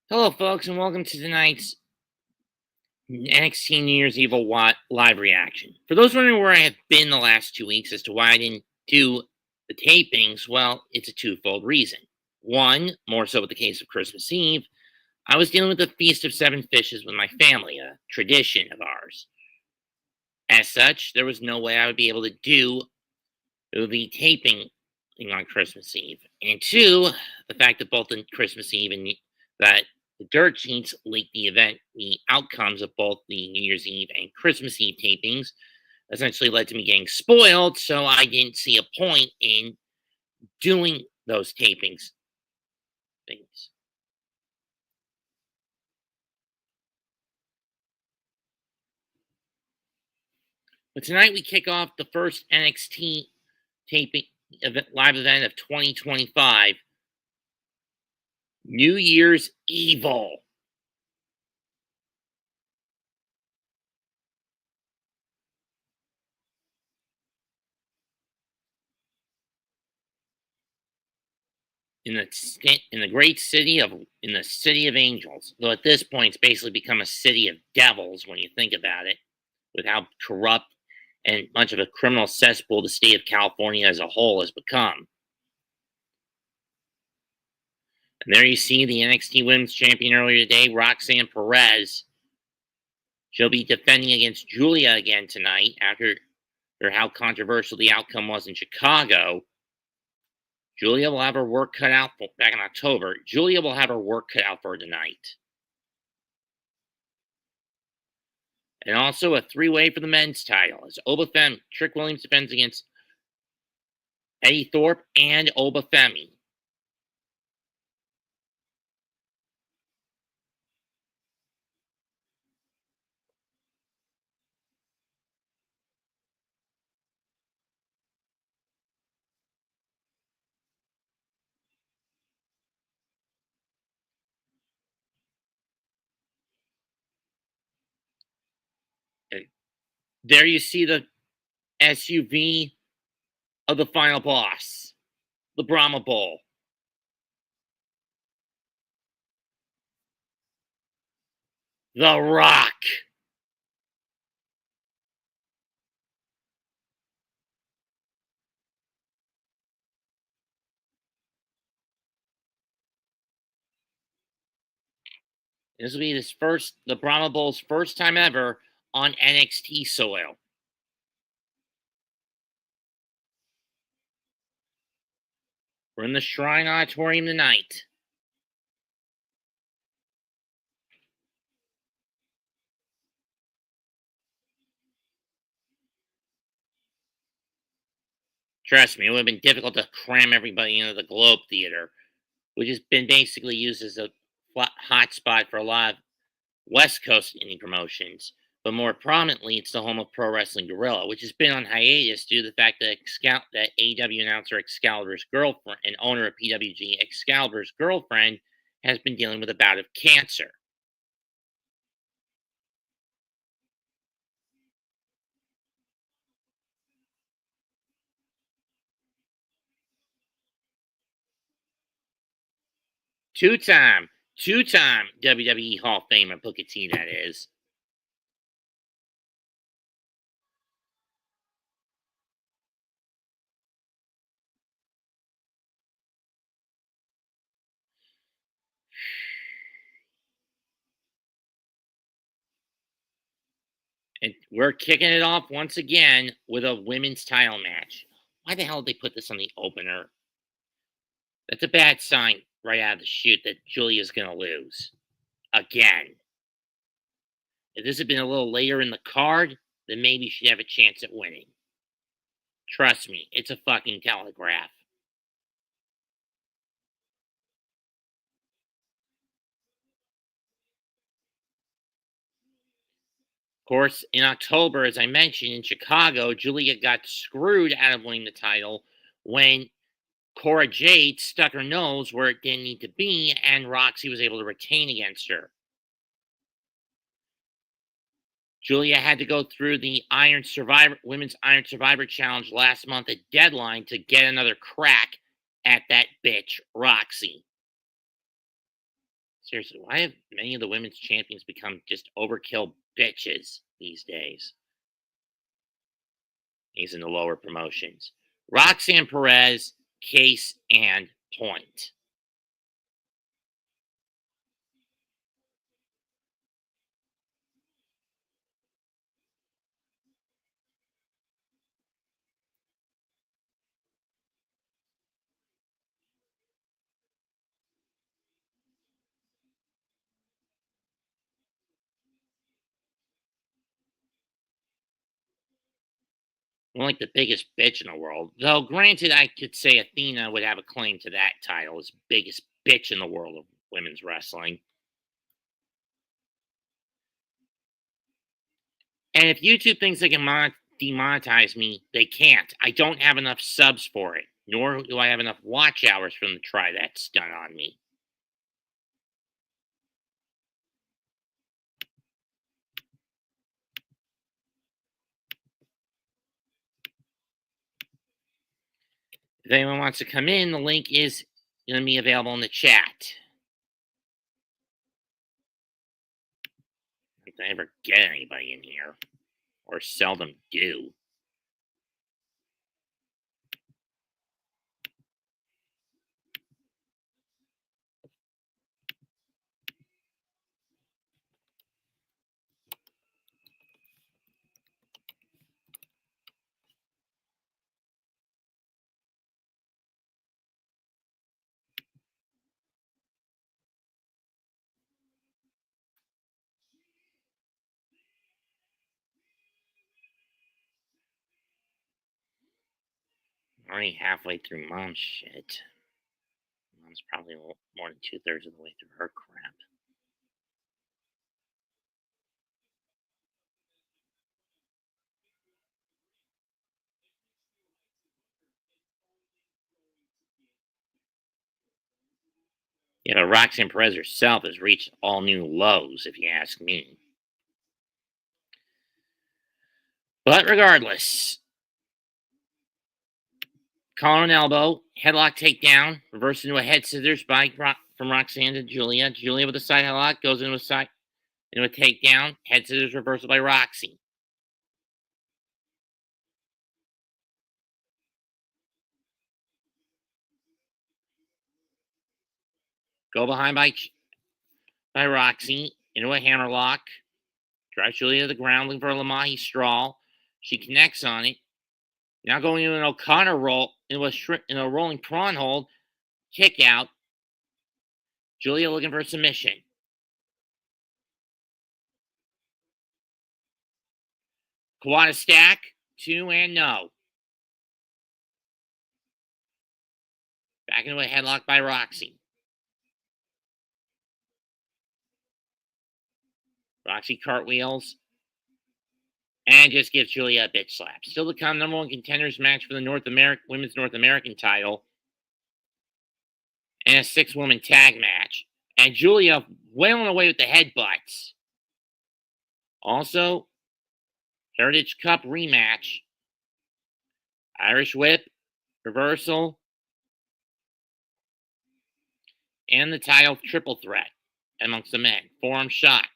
Hello, folks, and welcome to tonight's NXT New Year's Eve live reaction. For those wondering where I have been the last 2 weeks as to why I didn't do the tapings, well, it's a twofold reason. One, more so with the case of Christmas Eve, I was dealing with the Feast of Seven Fishes with my family, a tradition of ours. As such, there was no way I would be able to do the taping on Christmas Eve. And two, the fact that both on Christmas Eve and that the dirt sheets leaked the outcomes of both the New Year's Eve and Christmas Eve tapings essentially led to me getting spoiled, so I didn't see a point in doing those tapings things. But tonight we kick off the first NXT taping live event of 2025, New Year's Evil. In the great city of in the city of angels. Though at this point it's basically become a city of devils when you think about it, with how corrupt and much of a criminal cesspool the state of California as a whole has become. And there you see the NXT Women's Champion earlier today, Roxanne Perez. She'll be defending against Julia again tonight after how controversial the outcome was in Chicago. Julia will have her work cut out back in October. Julia will have her work cut out for her tonight. And also a three-way for the men's title as Trick Williams defends against Eddie Thorpe and Obafemi. And there you see the SUV of the final boss, the Brahma Bull. The Rock. This will be the Brahma Bull's first time ever on NXT soil. We're in the Shrine Auditorium tonight. Trust me, it would have been difficult to cram everybody into the Globe Theater, which has been basically used as a hot spot for a lot of West Coast indie promotions. But more prominently, it's the home of Pro Wrestling Guerrilla, which has been on hiatus due to the fact that AEW announcer Excalibur's girlfriend and owner of PWG, Excalibur's girlfriend, has been dealing with a bout of cancer. Two-time WWE Hall of Famer Booker T, that is. And we're kicking it off once again with a women's title match. Why the hell did they put this on the opener? That's a bad sign right out of the chute that Julia's going to lose. Again. If this had been a little later in the card, then maybe she'd have a chance at winning. Trust me, it's a fucking telegraph. Of course, in October, as I mentioned, in Chicago, Julia got screwed out of winning the title when Cora Jade stuck her nose where it didn't need to be, and Roxy was able to retain against her. Julia had to go through the Women's Iron Survivor Challenge last month at Deadline to get another crack at that bitch, Roxy. Seriously, why have many of the women's champions become just overkill bitches these days? He's in the lower promotions. Roxanne Perez, case and point. Well, like the biggest bitch in the world. Though, granted, I could say Athena would have a claim to that title as biggest bitch in the world of women's wrestling. And if YouTube thinks they can demonetize me, they can't. I don't have enough subs for it, nor do I have enough watch hours for them to try that stunt on me. If anyone wants to come in, the link is going to be available in the chat. If I ever get anybody in here, or seldom do. Already halfway through mom's shit. Mom's probably more than 2/3 of the way through her crap. Yeah, but Roxanne Perez herself has reached all new lows, if you ask me. But regardless, collar and elbow, headlock takedown, reverse into a head scissors by from Roxanne to Julia. Julia with a side headlock goes into a takedown, head scissors reversal by Roxy. Go behind by Roxy into a hammerlock. Drives Julia to the ground, looking for a Lamahi straw. She connects on it. Now going into an O'Connor roll, into a rolling prawn hold, kick out. Julia looking for a submission. Kawada stack, 2 and no. Back into a headlock by Roxy. Roxy cartwheels and just gives Julia a bitch slap. Still to come, number one contenders match for the women's North American title and a 6-woman tag match. And Julia wailing away with the headbutts. Also, Heritage Cup rematch. Irish whip, reversal, and the title triple threat amongst the men. Forearm shot.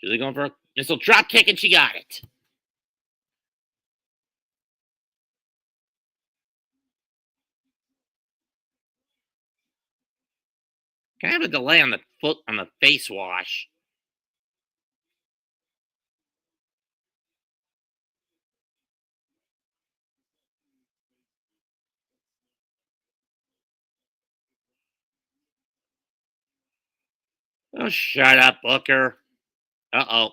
Julia going for a missile drop kick, and she got it. Kind of a delay on the face wash. Oh, shut up, Booker. Uh-oh.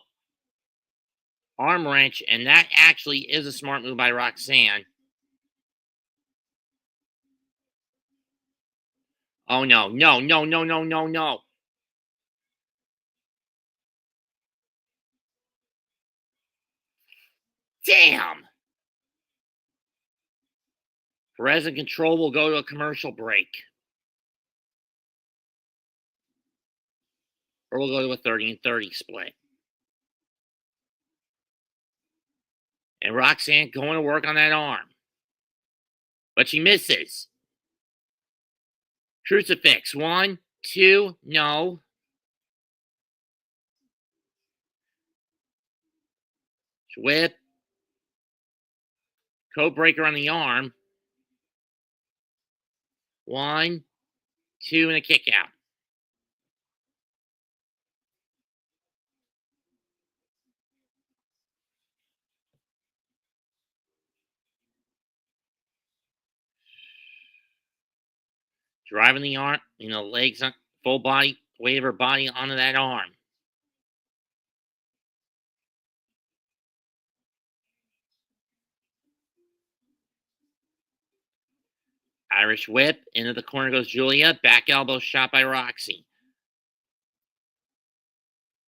Arm wrench, and that actually is a smart move by Roxanne. Oh, no, no, no, no, no, no, no. Damn! Perez in control will go to a commercial break. Or we'll go to a 30-30 split. And Roxanne going to work on that arm. But she misses. Crucifix. 1, 2, no. Whip. Code breaker on the arm. 1, 2, and a kick out. Driving the arm, legs on full body, weight of her body onto that arm. Irish whip. Into the corner goes Julia. Back elbow shot by Roxy.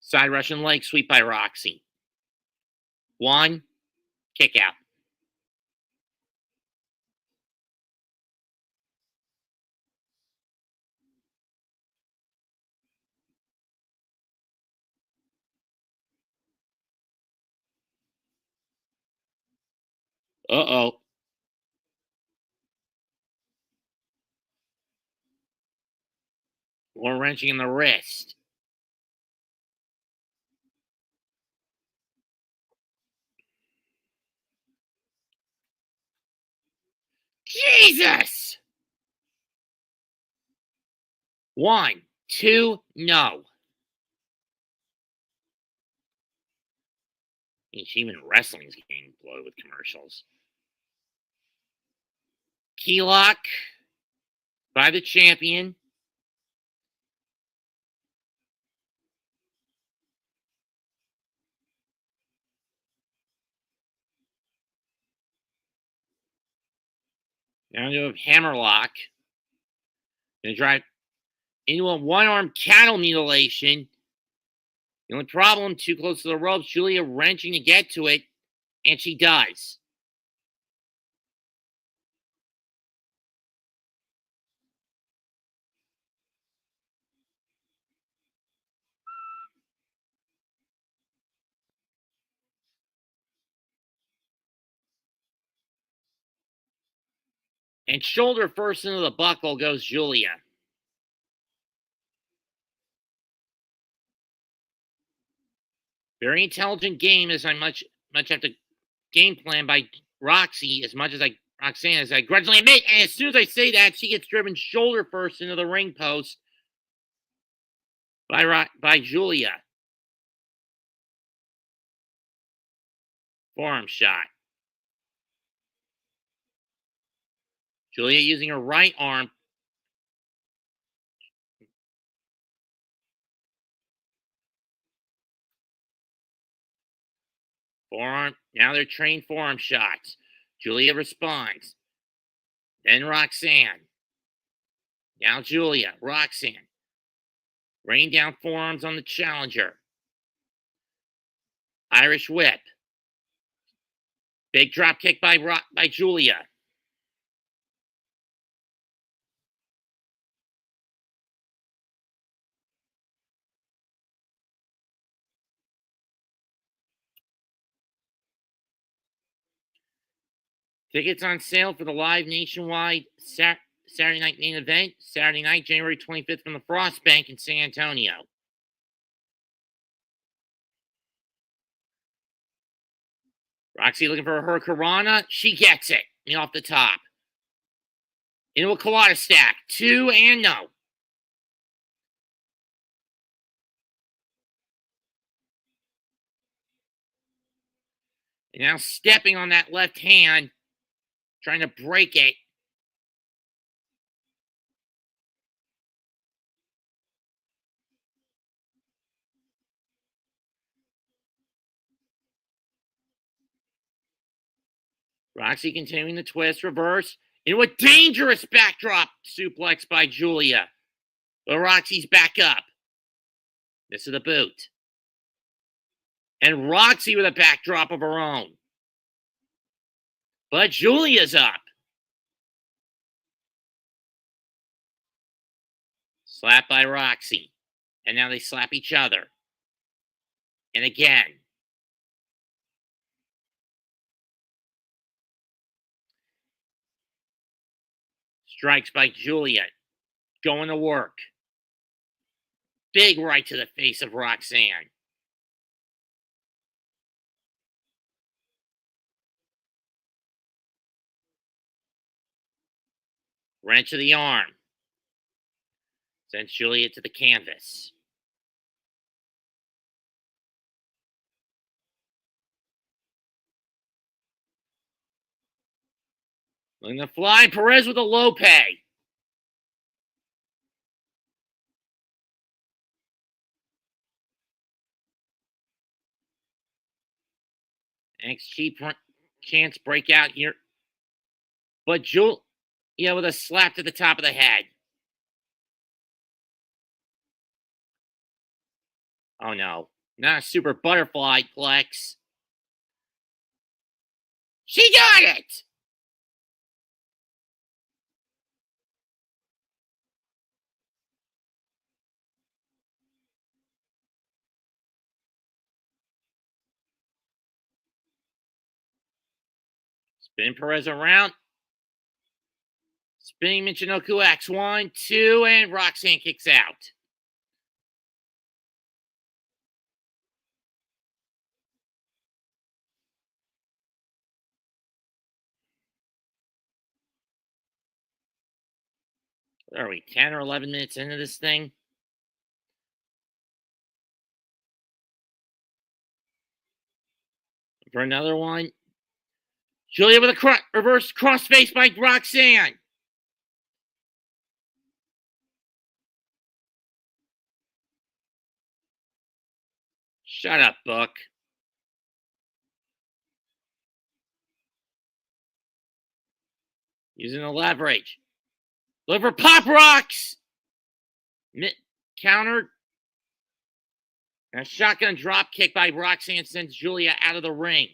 Side Russian leg sweep by Roxy. 1, kick out. Uh-oh. More wrenching in the wrist. Jesus! 1, 2, no. Even wrestling's getting bloated with commercials. Key lock by the champion. Now into a hammerlock. Gonna drive into a one-arm cattle mutilation. The only problem, too close to the ropes. Julia wrenching to get to it, and she does. And shoulder first into the buckle goes Julia. Very intelligent game, as I much have to game plan by Roxy as much as Roxanne, as I grudgingly admit. And as soon as I say that, she gets driven shoulder first into the ring post by Julia. Forearm shot. Julia using her right arm. Forearm. Now they're trained forearm shots. Julia responds. Then Roxanne. Now Julia. Roxanne. Rain down forearms on the challenger. Irish whip. Big drop kick by Julia. Tickets on sale for the live nationwide Saturday night main event. Saturday night, January 25th from the Frost Bank in San Antonio. Roxy looking for her Hurricanrana. She gets it. Off the top. Into a Colada stack. 2 and no. And now stepping on that left hand. Trying to break it. Roxy continuing the twist. Reverse. Into a dangerous backdrop suplex by Julia. But Roxy's back up. This is the boot. And Roxy with a backdrop of her own. But Julia's up. Slap by Roxy. And now they slap each other. And again. Strikes by Julia. going to work. Big right to the face of Roxanne. Wrench of the arm. Sends Julia to the canvas. Looking to fly. Perez with a low pay. NXT chance breakout here. But Julia with a slap to the top of the head. Oh no. Not a super butterfly flex. She got it! Spin Perez around. Spinning Michinoku X. 1, 2, and Roxanne kicks out. Are we 10 or 11 minutes into this thing? For another one. Julia with a reverse crossface by Roxanne. Shut up, Book. Using the leverage. Look for Pop Rocks! Countered. And a shotgun drop kick by Roxanne sends Julia out of the ring.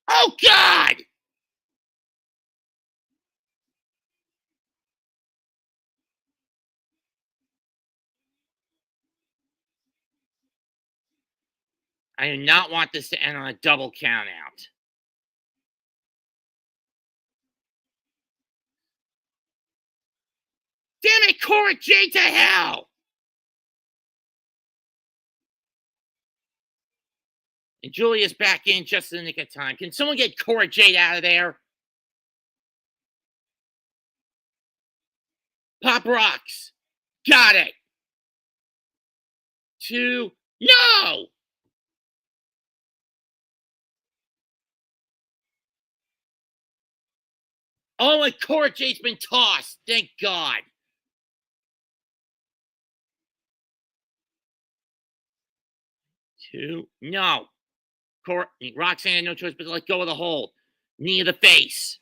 Oh, God! I do not want this to end on a double count out. Damn it, Cora Jade to hell! And Julia's back in just in the nick of time. Can someone get Cora Jade out of there? Pop Rocks. Got it. 2. No! Oh, and Cora Jade's been tossed. Thank God. 2. No. Roxanne had no choice but to let go of the hold. Knee of the face.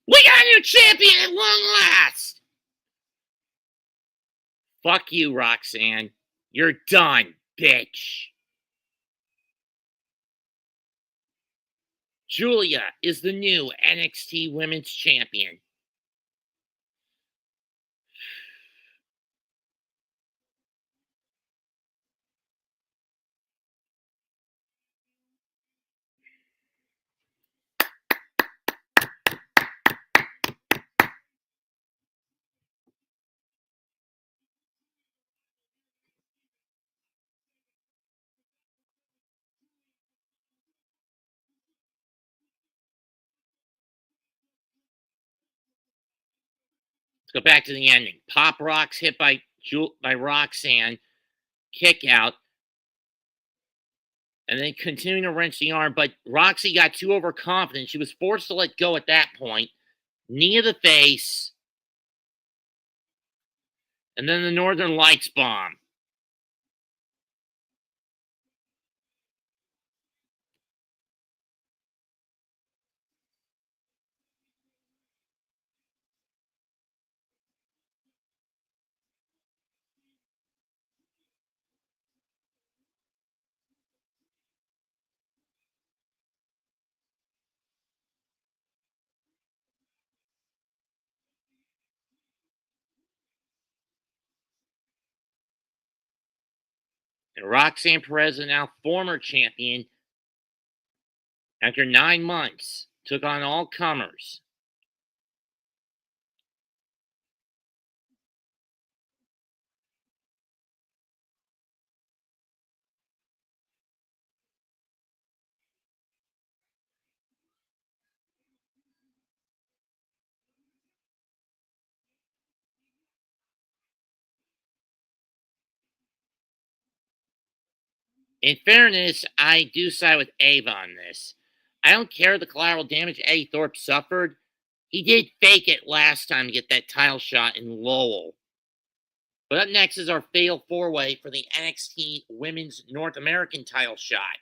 We got a new champion at long last! Fuck you, Roxanne. You're done, bitch. Julia is the new NXT Women's Champion. Let's go back to the ending. Pop Rocks hit by Roxanne. Kick out. And then continuing to wrench the arm. But Roxy got too overconfident. She was forced to let go at that point. Knee of the face. And then the Northern Lights bomb. And Roxanne Perez, a now former champion, after 9 months, took on all comers. In fairness, I do side with Ava on this. I don't care the collateral damage Eddie Thorpe suffered. He did fake it last time to get that title shot in Lowell. But up next is our fatal four-way for the NXT Women's North American title shot.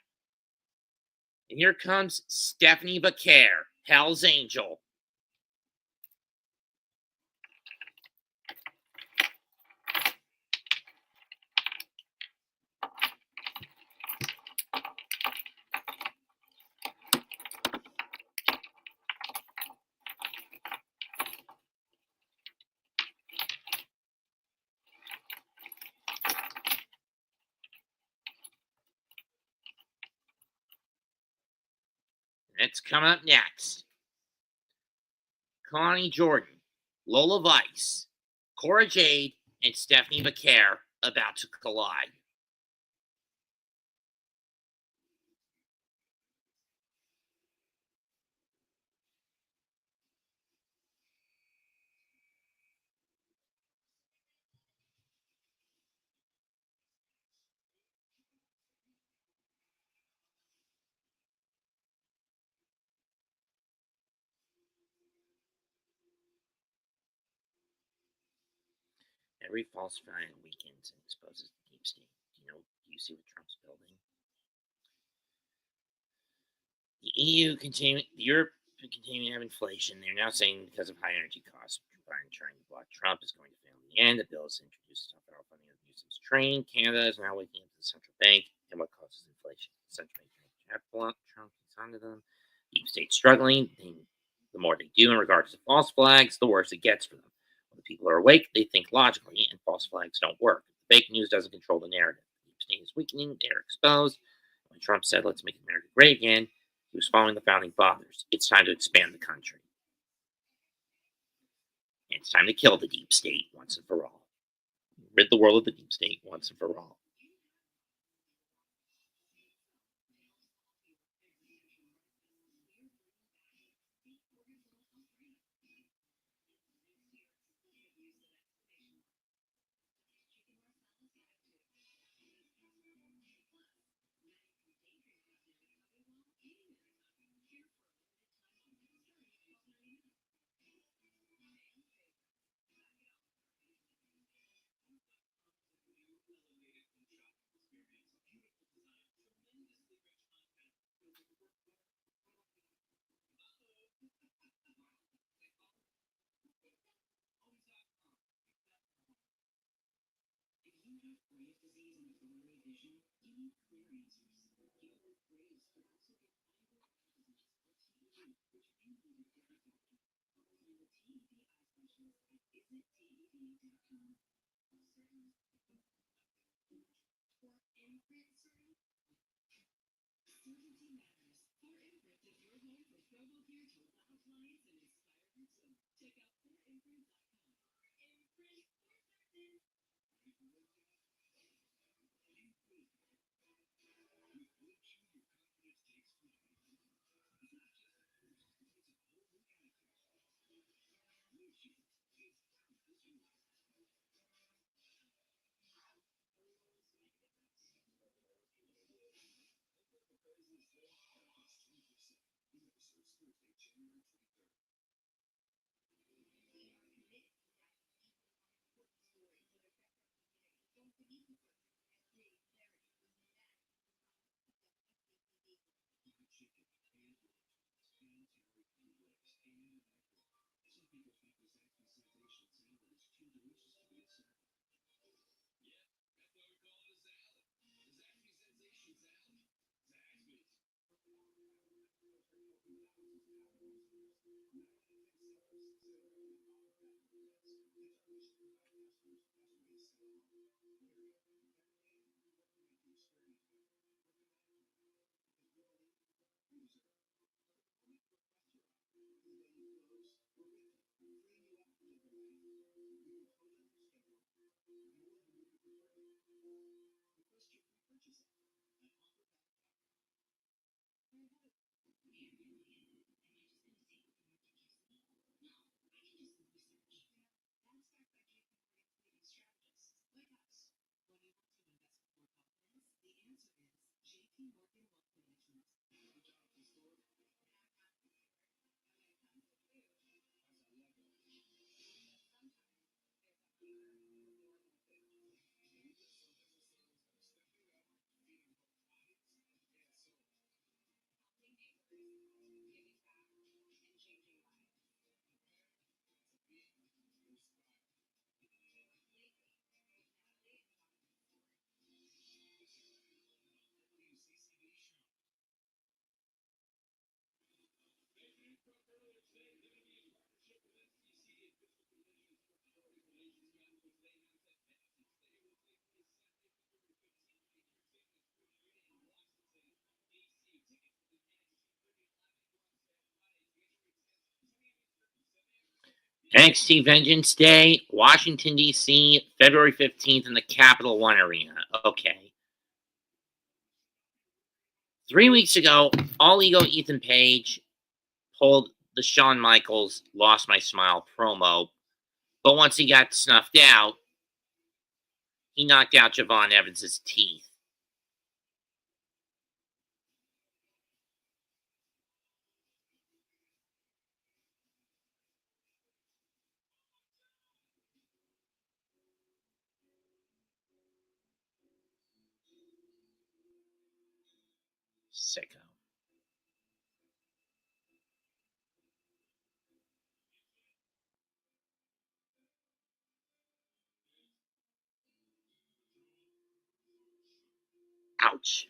And here comes Stephanie Vaquer, Hell's Angel. That's coming up next. Connie Jordan, Lola Vice, Cora Jade, and Stephanie Vaquer about to collide. Every falsifying weekends and exposes the deep state. Do you see what Trump's building? The EU continue, Europe continuing to have inflation. They're now saying because of high energy costs, Biden trying to block Trump is going to fail in the end. The bill is introduced to federal funding of the use of training. Canada is now waking up to the central bank and what causes inflation. The central bank have to block Trump is onto them. Deep state struggling. The more they do in regards to false flags, the worse it gets for them. When the people are awake, they think logically, and false flags don't work. The fake news doesn't control the narrative. The deep state is weakening. They are exposed. When Trump said, "Let's make America great again," he was following the founding fathers. It's time to expand the country. And it's time to kill the deep state once and for all. Rid the world of the deep state once and for all. NXT Vengeance Day, Washington, D.C., February 15th in the Capital One Arena. Okay. 3 weeks ago, All Ego Ethan Page pulled the Shawn Michaels Lost My Smile promo, but once he got snuffed out, he knocked out Javon Evans' teeth. Sicko. Ouch.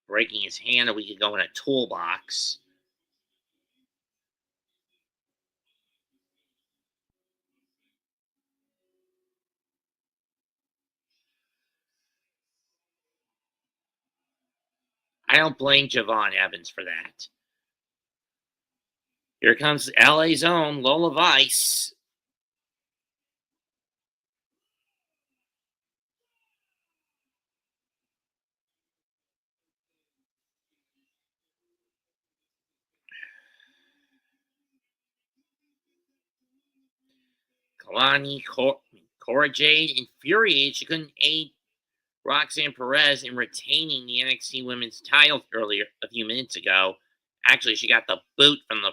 Breaking his hand, or we could go in a toolbox. I don't blame Javon Evans for that. Here comes LA's own Lola Vice. Kalani, Cora Jade, infuriated she couldn't aid Roxanne Perez in retaining the NXT Women's title earlier a few minutes ago. Actually, she got the boot from the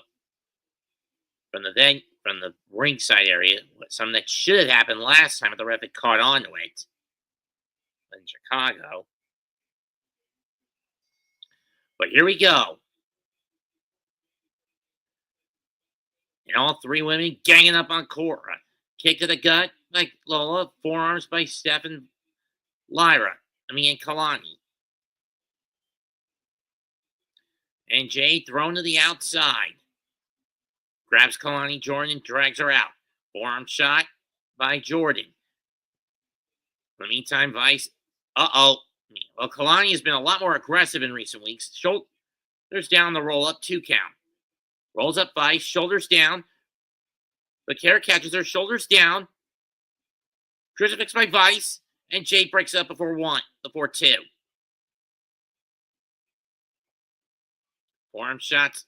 ringside area, something that should have happened last time if the ref had caught on to it in Chicago. But here we go. And all three women ganging up on Cora. Kick to the gut by Lola, forearms by Steph and and Kalani. And Jade thrown to the outside. Grabs Kalani Jordan and drags her out. Forearm shot by Jordan. In the meantime, Vice. Well, Kalani has been a lot more aggressive in recent weeks. Shoulders down the roll up 2 count. Rolls up Vice, shoulders down. Bakara catches her, shoulders down. Crucifix by Vice, and Jade breaks up before 2. Forearm shots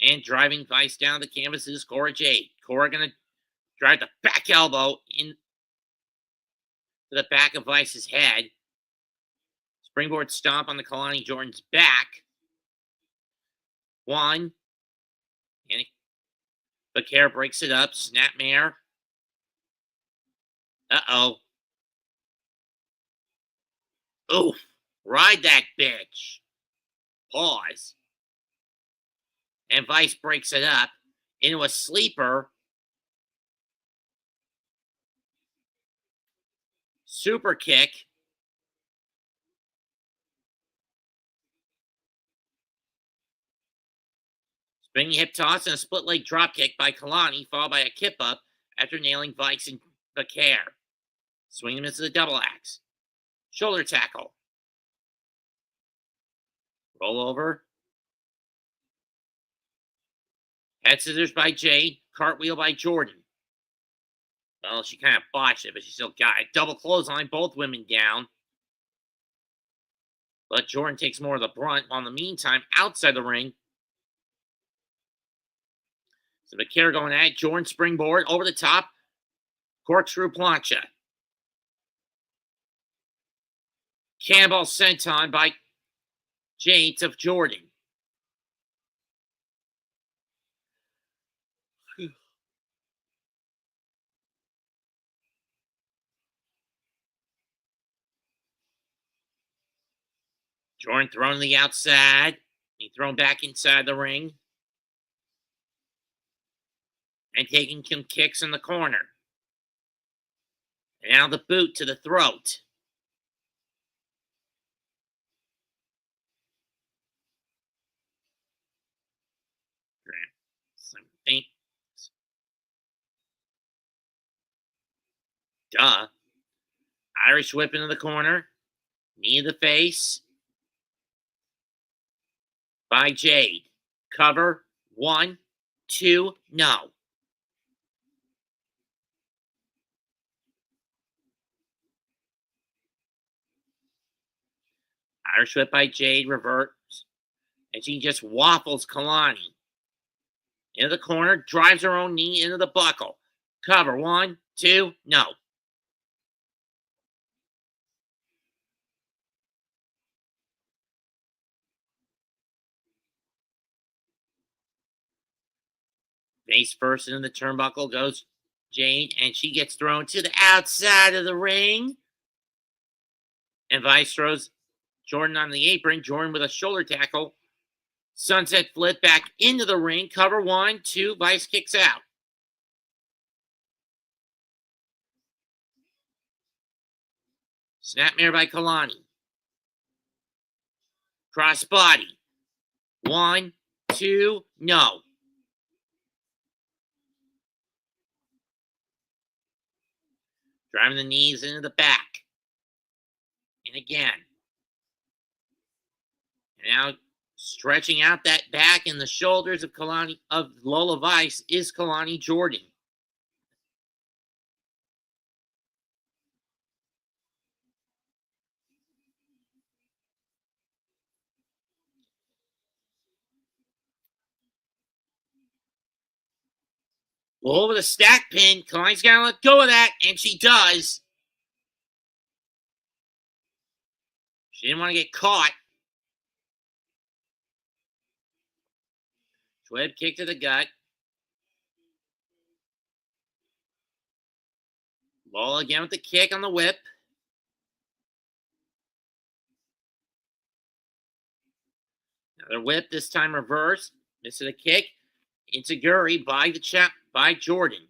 and driving Vice down the canvas is Cora Jade. Cora gonna drive the back elbow into the back of Vice's head. Springboard stomp on the Kalani Jordan's back. 1. And Bakara breaks it up. Snapmare. Oof. Ride that bitch. Pause. And Vice breaks it up into a sleeper. Super kick. Spinning hip toss and a split leg drop kick by Kalani, followed by a kip up after nailing Vice and Bakara. Swing and misses a double axe. Shoulder tackle. Roll over. Head scissors by Jade. Cartwheel by Jordan. Well, she kind of botched it, but she still got it. Double clothesline, both women down. But Jordan takes more of the brunt. While in the meantime, outside the ring, so Vaquero going at it. Jordan springboard over the top. Corkscrew plancha. Cannonball senton by Jade to Jordan. Jordan thrown to the outside. He thrown back inside the ring. And taking some kicks in the corner. And now the boot to the throat. Something. Duh. Irish whip into the corner. Knee to the face. By Jade. Cover. 1, 2, no. Irish whip by Jade. Reverts. And she just waffles Kalani. Into the corner. Drives her own knee into the buckle. Cover. 1, 2, no. Face first into the turnbuckle goes Jade, and she gets thrown to the outside of the ring. And Vice throws Jordan on the apron. Jordan with a shoulder tackle. Sunset flip back into the ring. Cover. 1, 2. Vice kicks out. Snapmare by Kalani. Crossbody. 1, 2, no. Driving the knees into the back. And again. And now stretching out that back and the shoulders of Lola Vice is Kalani Jordan. Well, over the stack pin, Kalani's got to let go of that, and she does. She didn't want to get caught. Schweb kick to the gut. Lola again with the kick on the whip. Another whip, this time reverse. Misses a kick. Insiguri by Jordan.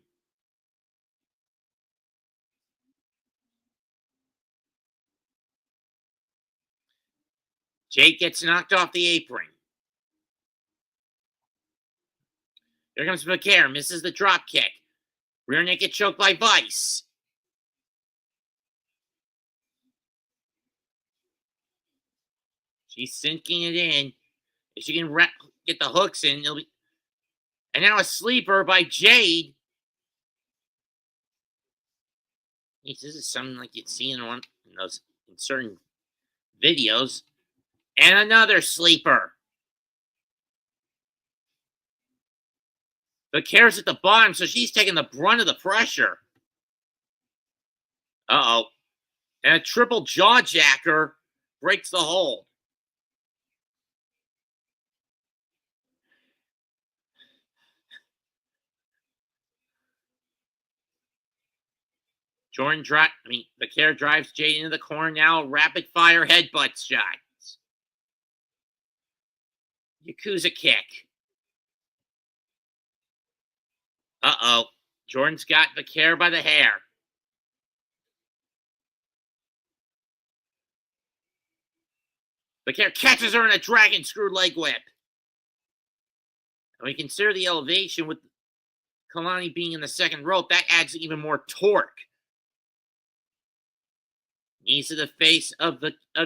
Jake gets knocked off the apron. Here comes McCare. Misses the drop kick. Rear naked choke by Vice. She's sinking it in. If she can get the hooks in, it'll be. And now a sleeper by Jade. This is something like you'd see in certain videos. And another sleeper. But Kara's at the bottom, so she's taking the brunt of the pressure. Uh-oh. And a triple jaw jacker breaks the hold. Vaquero drives Jade into the corner now. Rapid fire headbutt shots. Yakuza kick. Uh-oh. Jordan's got Vaquero by the hair. Vaquero catches her in a dragon screw leg whip. And we consider the elevation with Kalani being in the second rope. That adds even more torque. Knees to the face of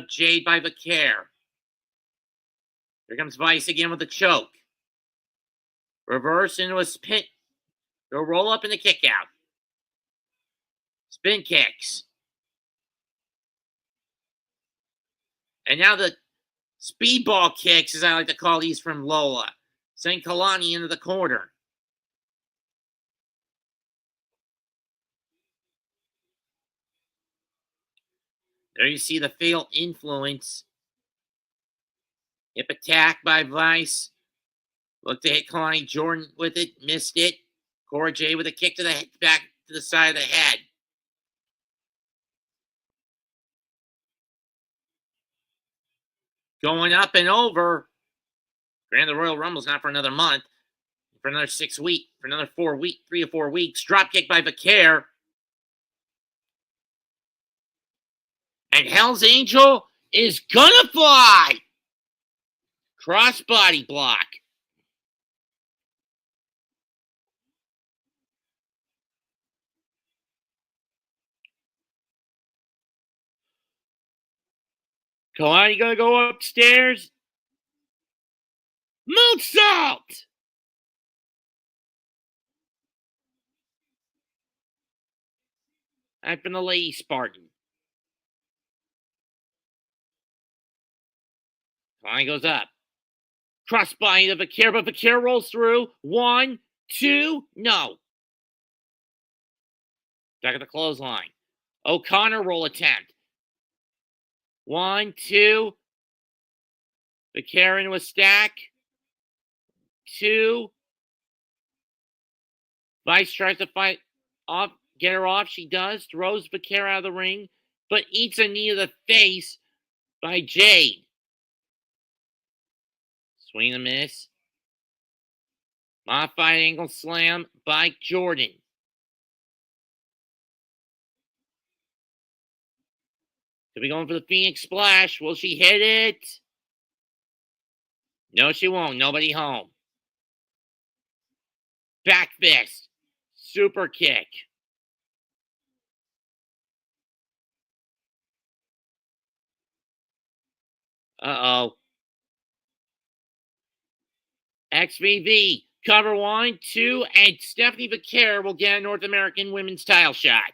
Jade by Vaquer. Here comes Vice again with a choke. Reverse into a spin. They'll roll up in the kick out. Spin kicks. And now the speedball kicks, as I like to call these, from Lola. Send Kalani into the corner. There you see the fatal influence. Hip attack by Vice. Looked to hit Kalani Jordan with it. Missed it. Cora Jade with a kick to the head, back to the side of the head. Going up and over. Granted, the Royal Rumble's not for another month. For another 6 weeks. For another 4 weeks. 3 or 4 weeks. Dropkick by Vaquer. And Hell's Angel is gonna fly. Crossbody block. Kalani gonna go upstairs. Moonsault! And from the Lady Spartan. Kalani goes up. Crossbody to Vaquer, but Vaquer rolls through. 1, 2, no. Back at the clothesline. O'Connor roll attempt. 1, 2. Vaquer into a stack. 2. Vice tries to fight off, get her off. She does. Throws Vaquer out of the ring, but eats a knee to the face by Jade. Swing and miss. Modified angle slam by Jordan. Could be going for the Phoenix Splash. Will she hit it? No, she won't. Nobody home. Back fist. Super kick. Uh-oh. XVV. Cover 1, 2, and Stephanie Vaquer will get a North American Women's title shot.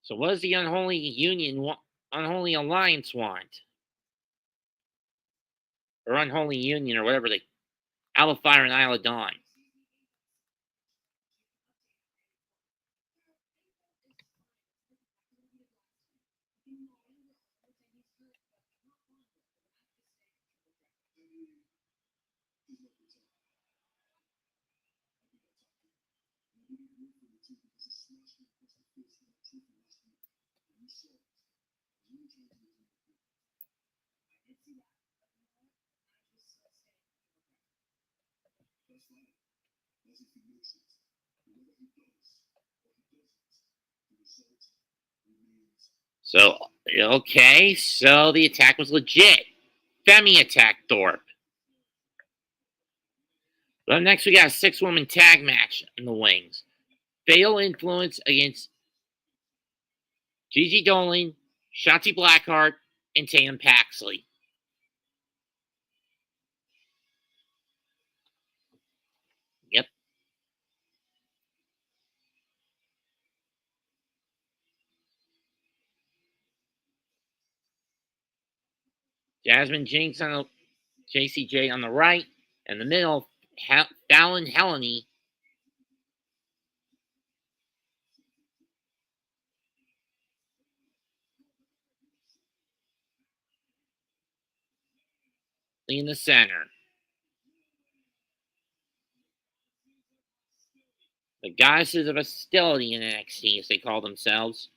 So what does the Unholy Alliance want? Or Unholy Union, or whatever they... Alpha Fire and Isla Dawn. So, okay, so the attack was legit. Femi attacked Thorpe. But next we got a 6-woman tag match in the wings. Fatal Influence against Gigi Dolan, Shotzi Blackheart, and Tatum Paxley. Yep. Jasmine Jinx on the JCJ on the right. In the middle, Fallon Heleny. In the center. The Goddesses of Hostility in NXT, as they call themselves.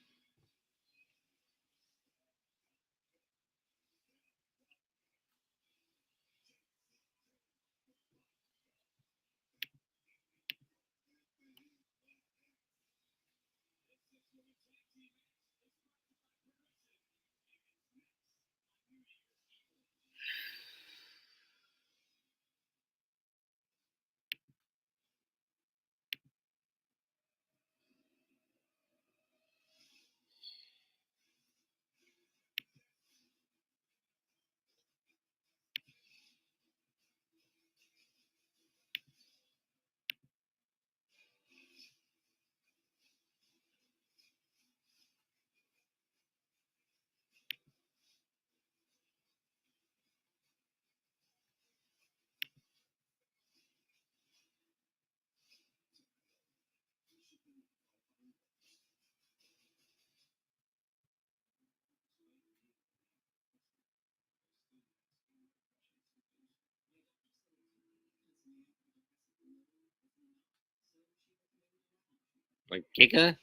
Like Kika?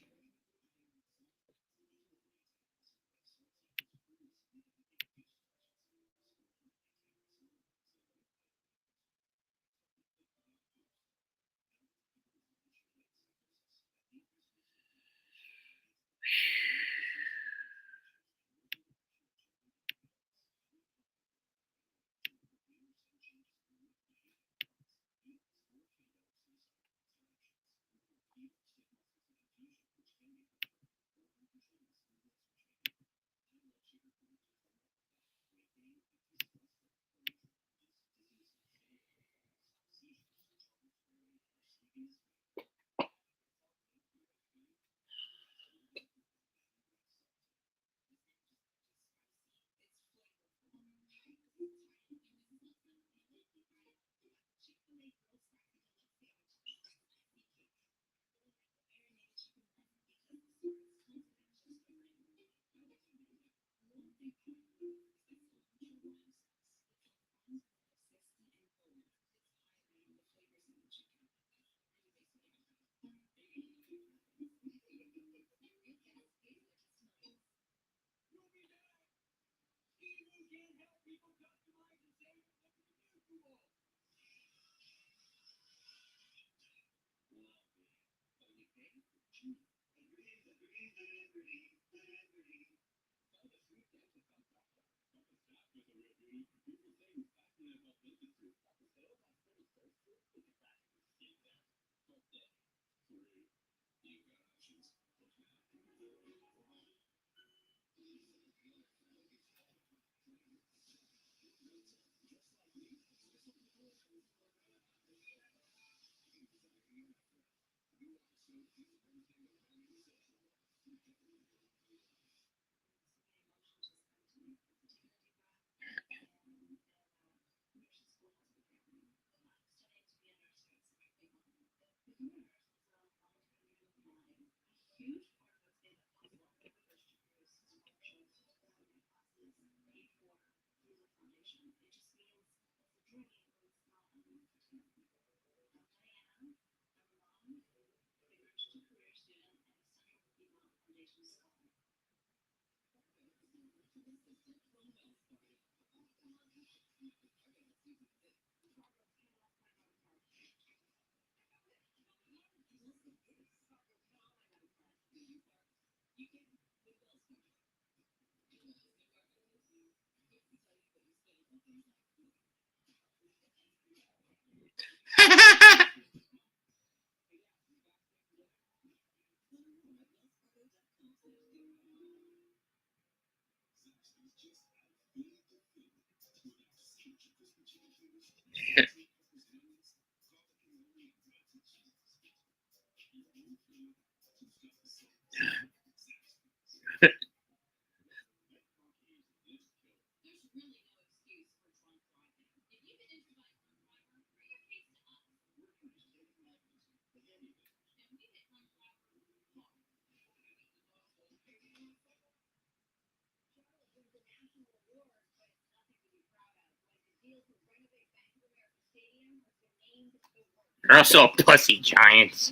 You're also a pussy, Giants.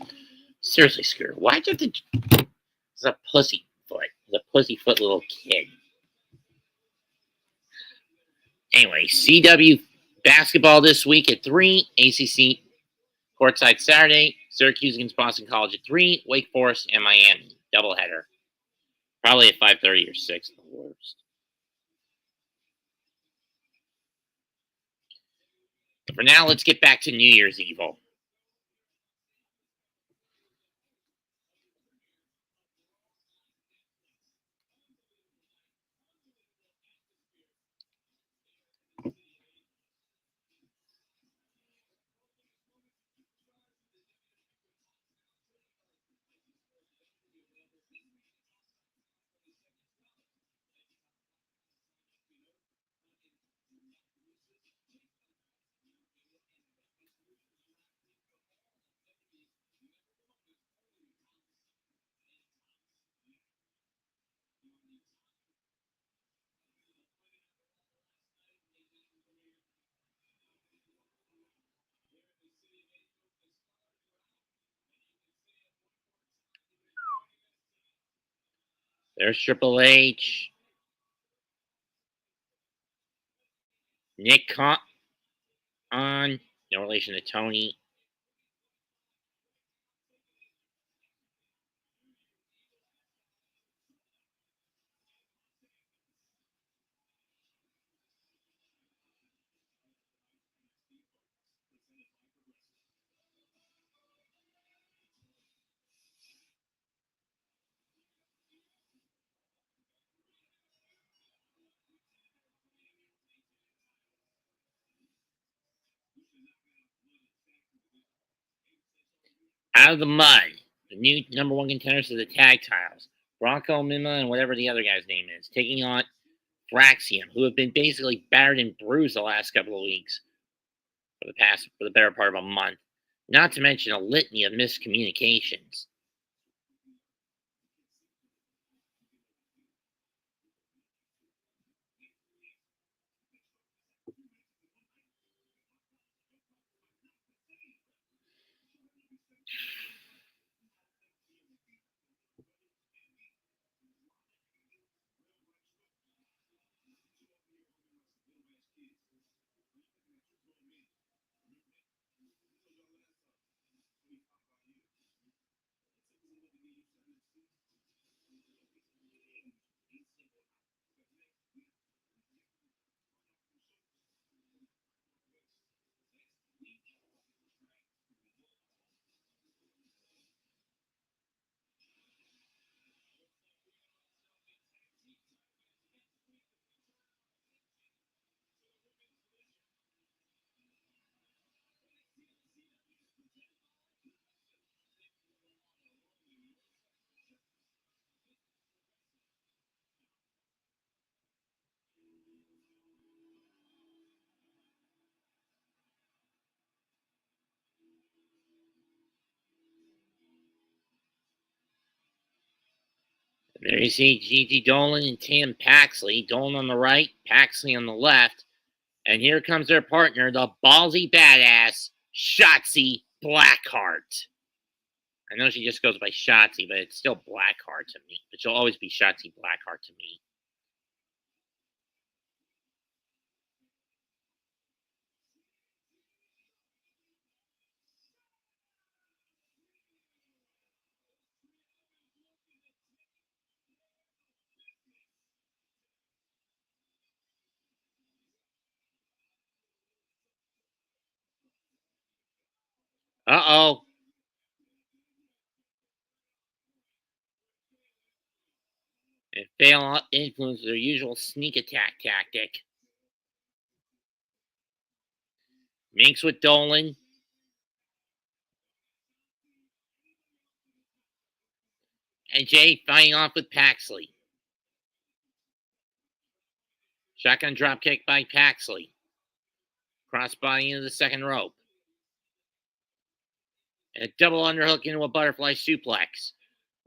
Seriously, Scooter, why'd you have to... It's a pussy foot. It's a pussy foot little kid. Anyway, CW basketball this week at 3. ACC courtside Saturday. Syracuse against Boston College at 3. Wake Forest and Miami. Doubleheader. Probably at 5:30 or 6 at the worst. But for now, let's get back to New Year's Evil. There's Triple H. Nick Khan, no relation to Tony. Out of the mud, the new number one contenders to the tag titles. Bronco Mima and whatever the other guy's name is, taking on Fraxium, who have been basically battered and bruised the last couple of weeks for the better part of a month. Not to mention a litany of miscommunications. There you see Gigi Dolan and Tim Paxley. Dolan on the right, Paxley on the left. And here comes their partner, the ballsy badass, Shotzi Blackheart. I know she just goes by Shotzi, but it's still Blackheart to me. But she'll always be Shotzi Blackheart to me. Uh-oh. And fail influence their usual sneak attack tactic. Minks with Dolan. And Jay fighting off with Paxley. Shotgun dropkick by Paxley. Crossbody into the second rope. And a double underhook into a butterfly suplex.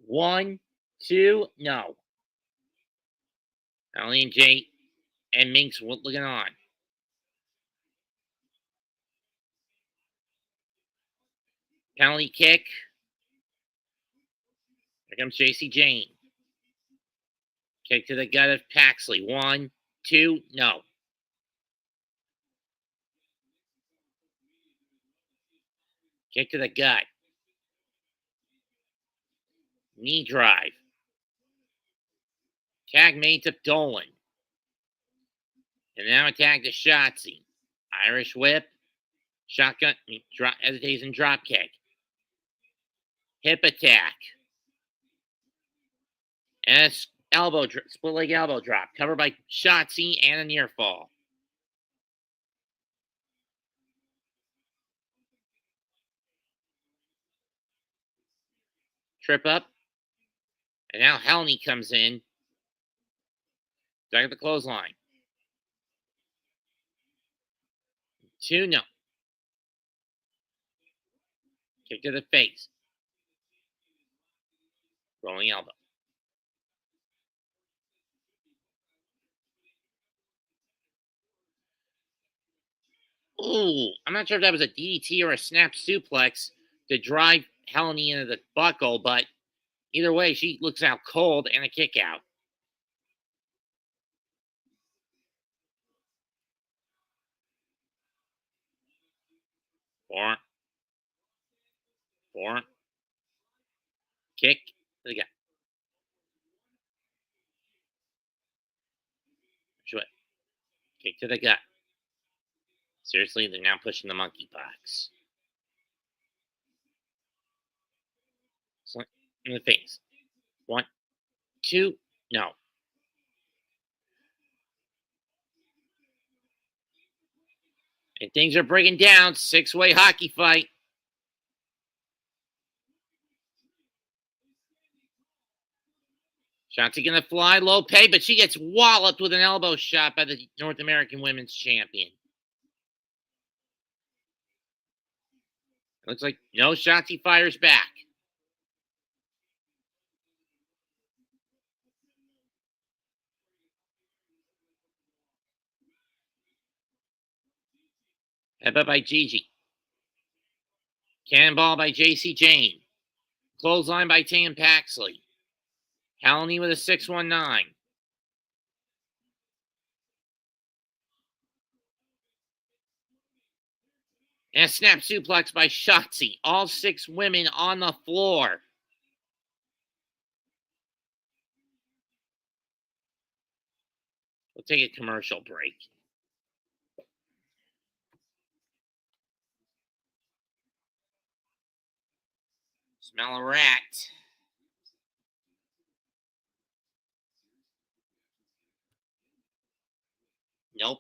1, 2, no. Ellie and Jay and Minks looking on. Penalty kick. Here comes JC Jane. Kick to the gut of Paxley. 1, 2, no. Kick to the gut. Knee drive. Tag made to Dolan. And now attack to Shotzi. Irish whip. Shotgun. Hesitation drop kick. Hip attack. And a split leg elbow drop. Covered by Shotzi and a near fall. Trip up. And now Helney comes in. Back at the clothesline. 2, no. Kick to the face. Rolling elbow. Ooh, I'm not sure if that was a DDT or a snap suplex to drive Helney into the buckle, but Either way, she looks out cold and a kick out. Four. Kick to the gut. Short. Kick to the gut. Seriously, they're now pushing the monkeypox. In the face. 1, 2, no. And things are breaking down. 6-way hockey fight. Shotzi gonna fly low pay, but she gets walloped with an elbow shot by the North American Women's Champion. Looks like no, Shotzi fires back. Headbutt by Gigi. Cannonball by JC Jane. Clothesline by Tam Paxley. Hallowney with a 619. And a snap suplex by Shotzi. All 6 women on the floor. We'll take a commercial break. Smell a rat. Nope.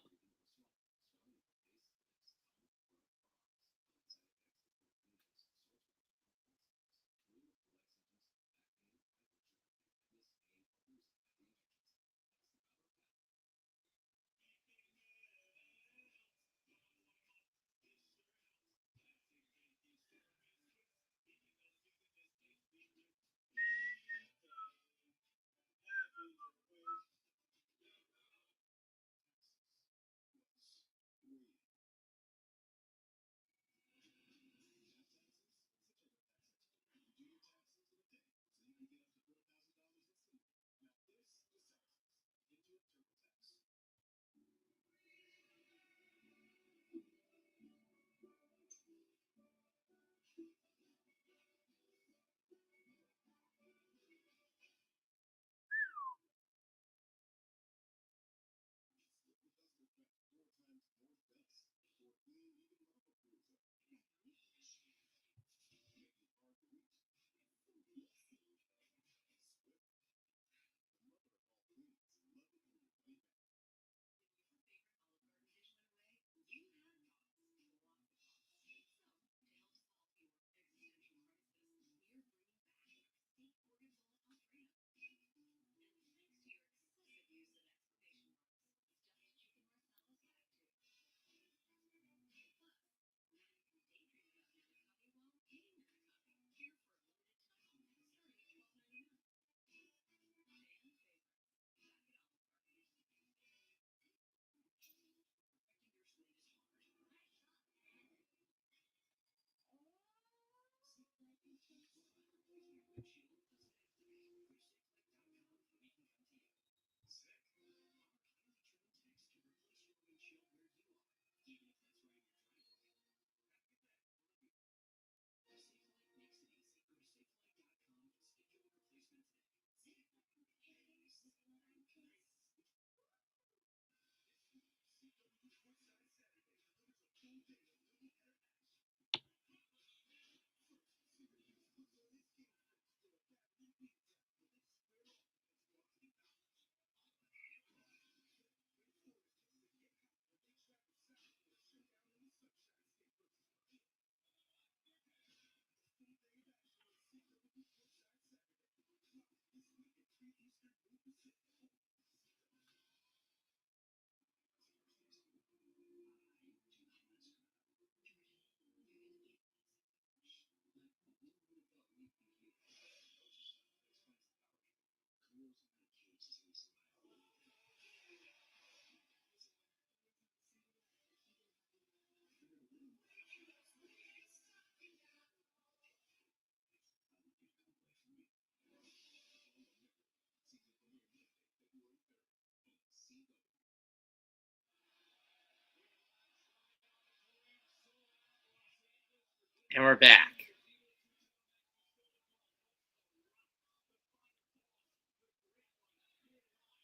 And we're back.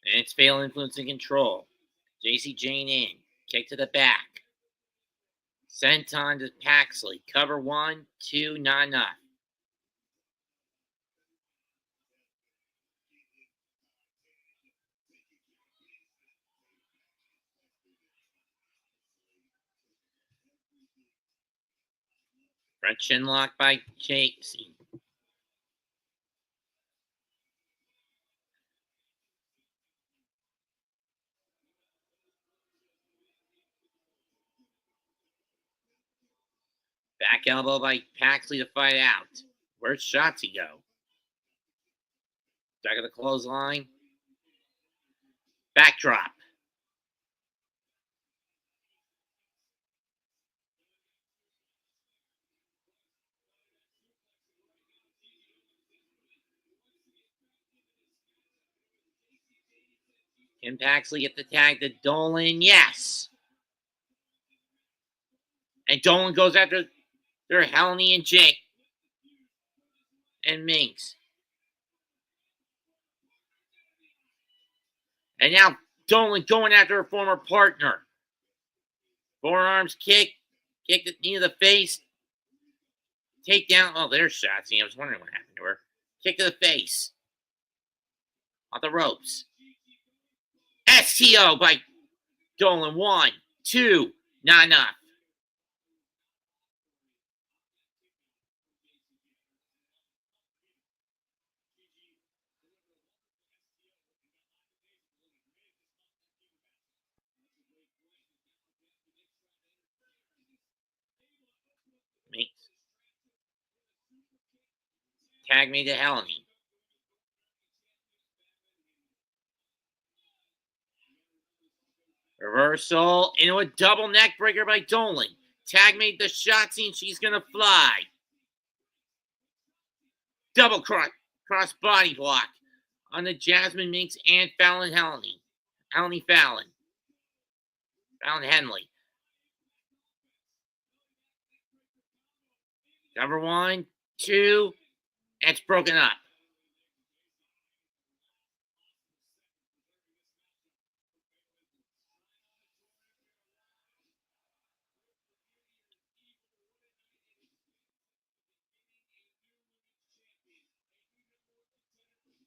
And it's Fatal Influence and Control. JC Jane in. Kick to the back. Senton to Paxley. Cover 1, 2, not enough. Front chin lock by JC. Back elbow by Paxley to fight out. Where's Shotzi go? Back of the clothesline. Backdrop. Can Paxley get the tag to Dolan? Yes. And Dolan goes after their Helmy and Jake. And Minx. And now Dolan going after her former partner. Forearms kick. Kick the knee to the face. Takedown. Oh, there's Shotzi. I was wondering what happened to her. Kick to the face. Off the ropes. STO by Dolan. 1, 2, not enough. Tag me to Helmy. Reversal into a double neck breaker by Dolan. Tag made the Shotzi and she's going to fly. Double cross body block on the Jasmine Minx and Fallon Helmy. Fallon Henley. Number 1, 2, and it's broken up.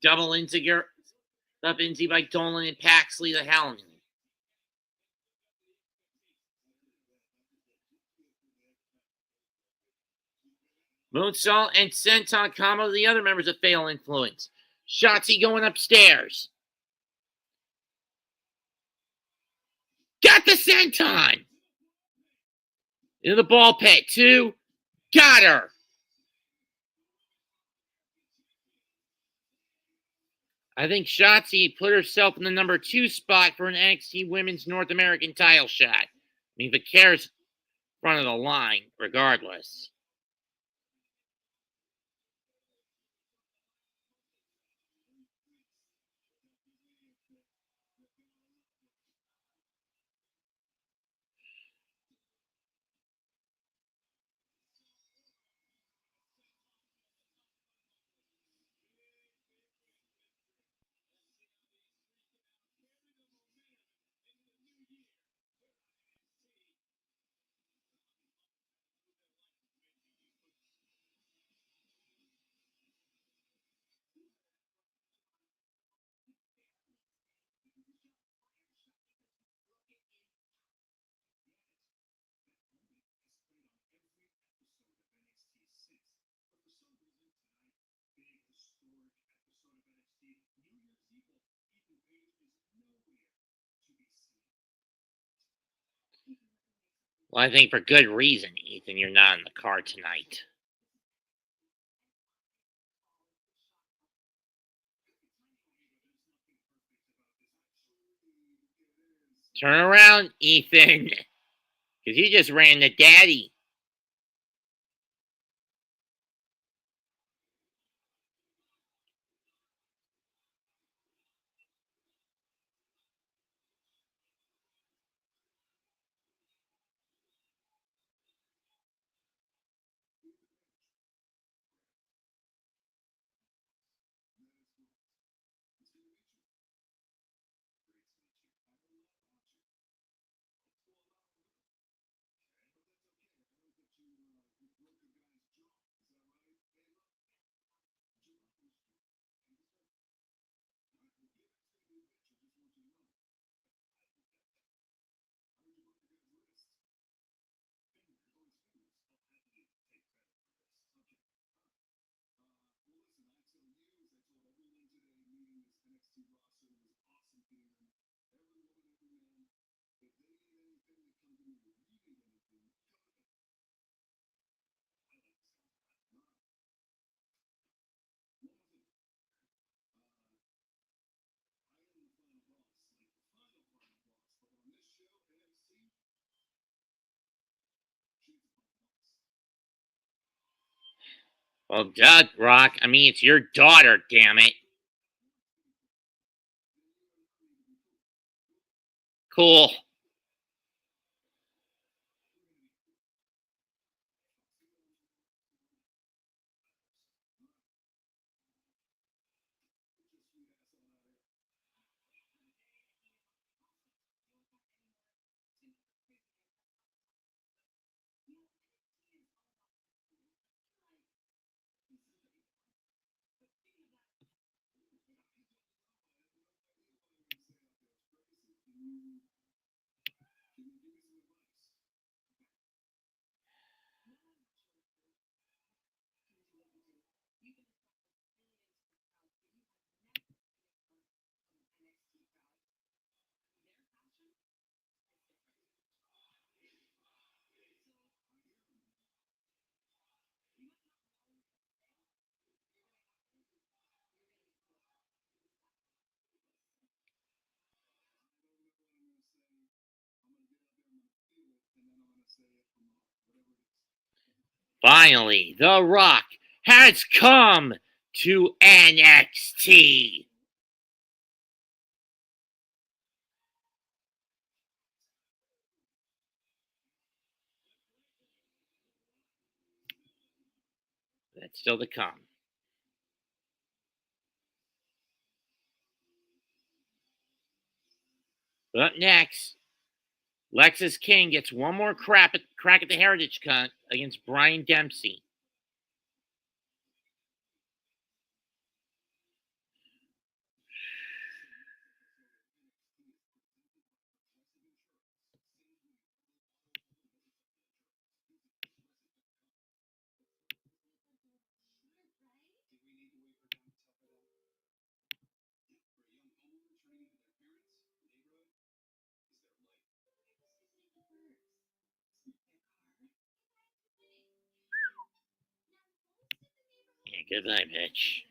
Double into up into by Dolan and Paxley to Helmy. Moonsault and Senton combo to the other members of Fatal Influence. Shotzi going upstairs. Got the Senton! Into the ball pit. 2. Got her! I think Shotzi put herself in the number 2 spot for an NXT Women's North American title shot. I mean, Vicare's front of the line, regardless. Well, I think for good reason, Ethan, you're not on the card tonight. Turn around, Ethan. Because you just ran the daddy. Well, duh, Rock. I mean, it's your daughter, damn it. Cool. Finally, The Rock has come to NXT. That's still to come. But up next, Lexus King gets one more crack at the Heritage Cup against Brian Dempsey. Yeah, goodbye, bitch.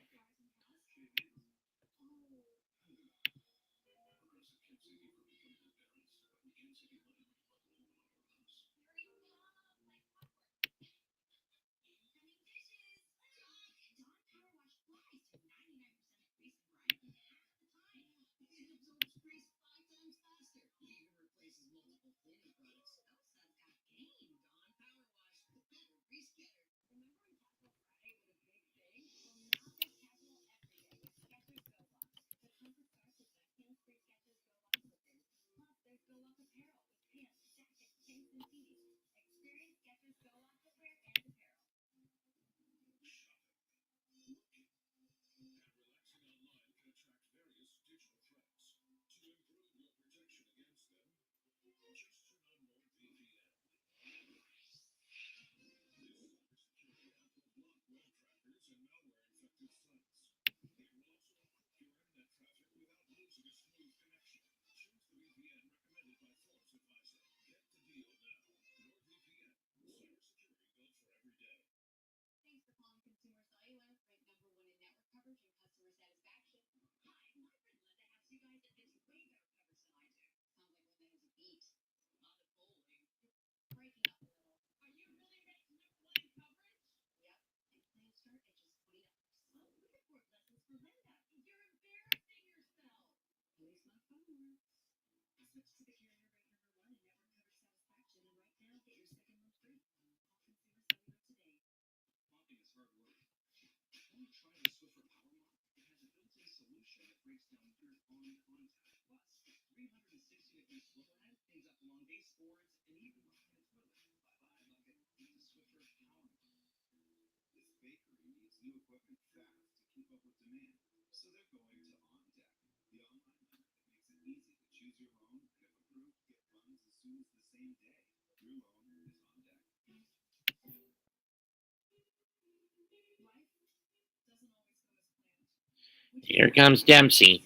Here comes Dempsey,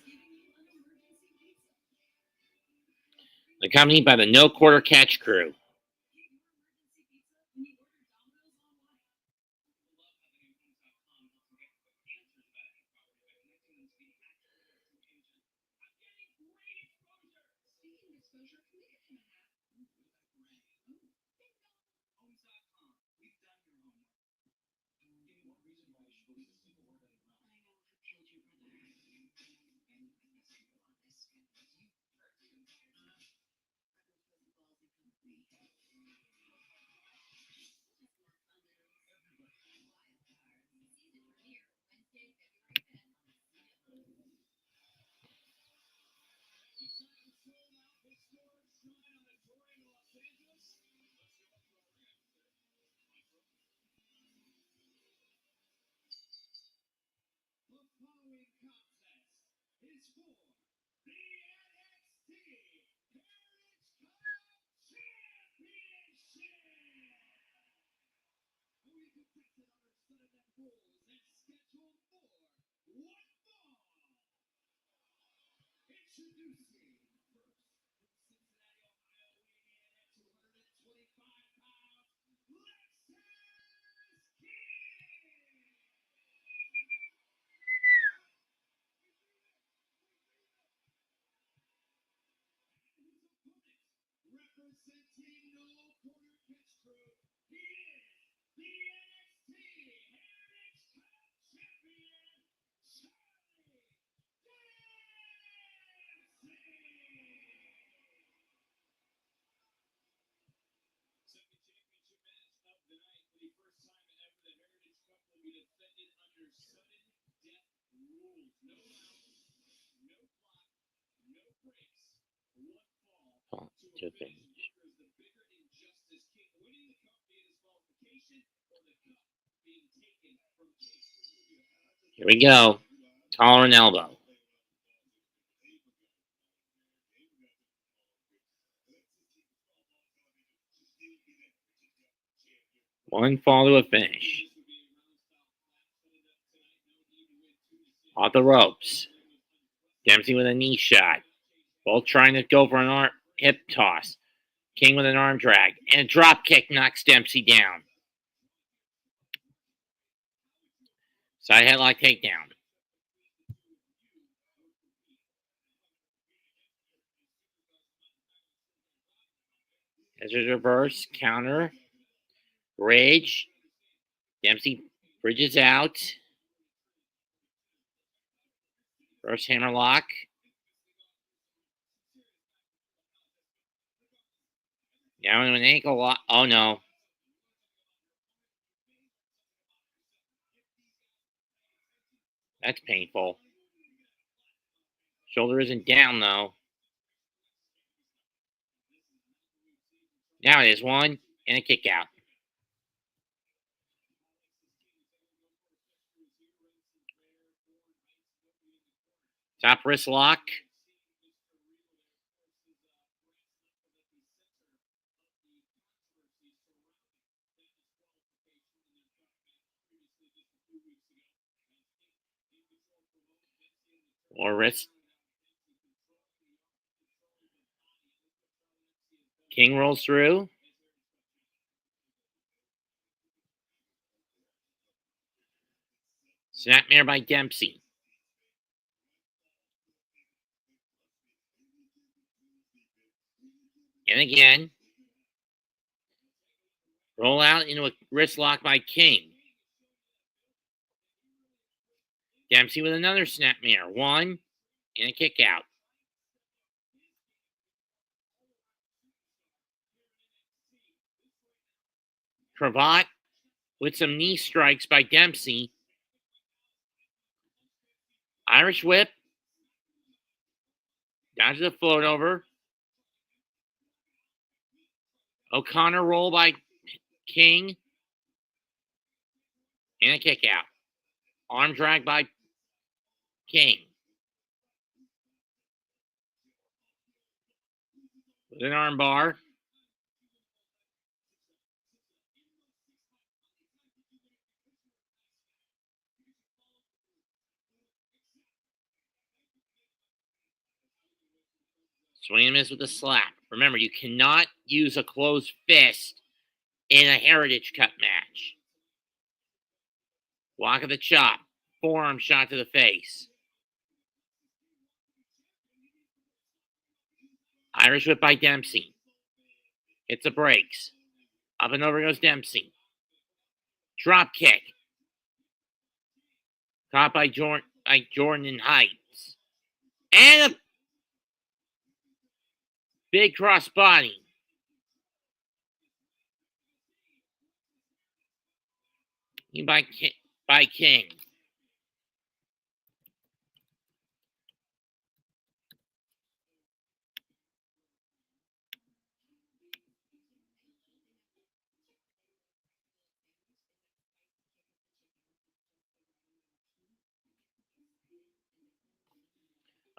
accompanied by the No Quarter Catch crew. Here we go. Collar and elbow. One fall to a finish. Off the ropes. Dempsey with a knee shot. Both trying to go for an hip toss. King with an arm drag. And a drop kick knocks Dempsey down. Side headlock takedown. As a reverse counter. Rage. Dempsey bridges out. First hammerlock. Now into an ankle lock. Oh no. That's painful. Shoulder isn't down though. Now it is one and a kick out. Top wrist lock. Or wrist. King rolls through. Snapmare by Dempsey. And again. Roll out into a wrist lock by King. Dempsey with another snapmare. One and a kick out. Cravat with some knee strikes by Dempsey. Irish whip. Down to the float over. O'Connor roll by King. And a kick out. Arm drag by King. With an arm bar. Swing and miss with a slap. Remember, you cannot use a closed fist in a Heritage Cup match. Block of the chop. Forearm shot to the face. Irish whip by Dempsey. Hits the brakes. Up and over goes Dempsey. Drop kick. Caught by Jordan in Heights. And a big cross body. By King.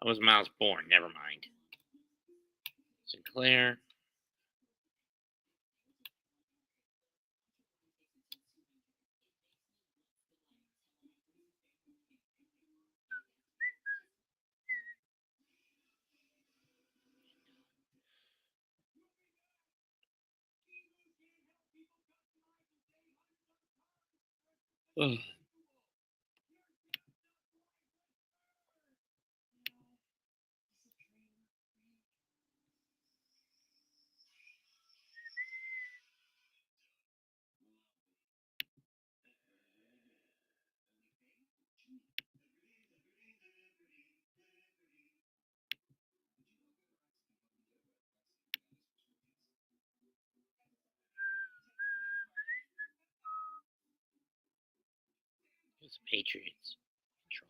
That was Miles Bourne. Never mind. Sinclair. Ugh. It's Patriots. Control.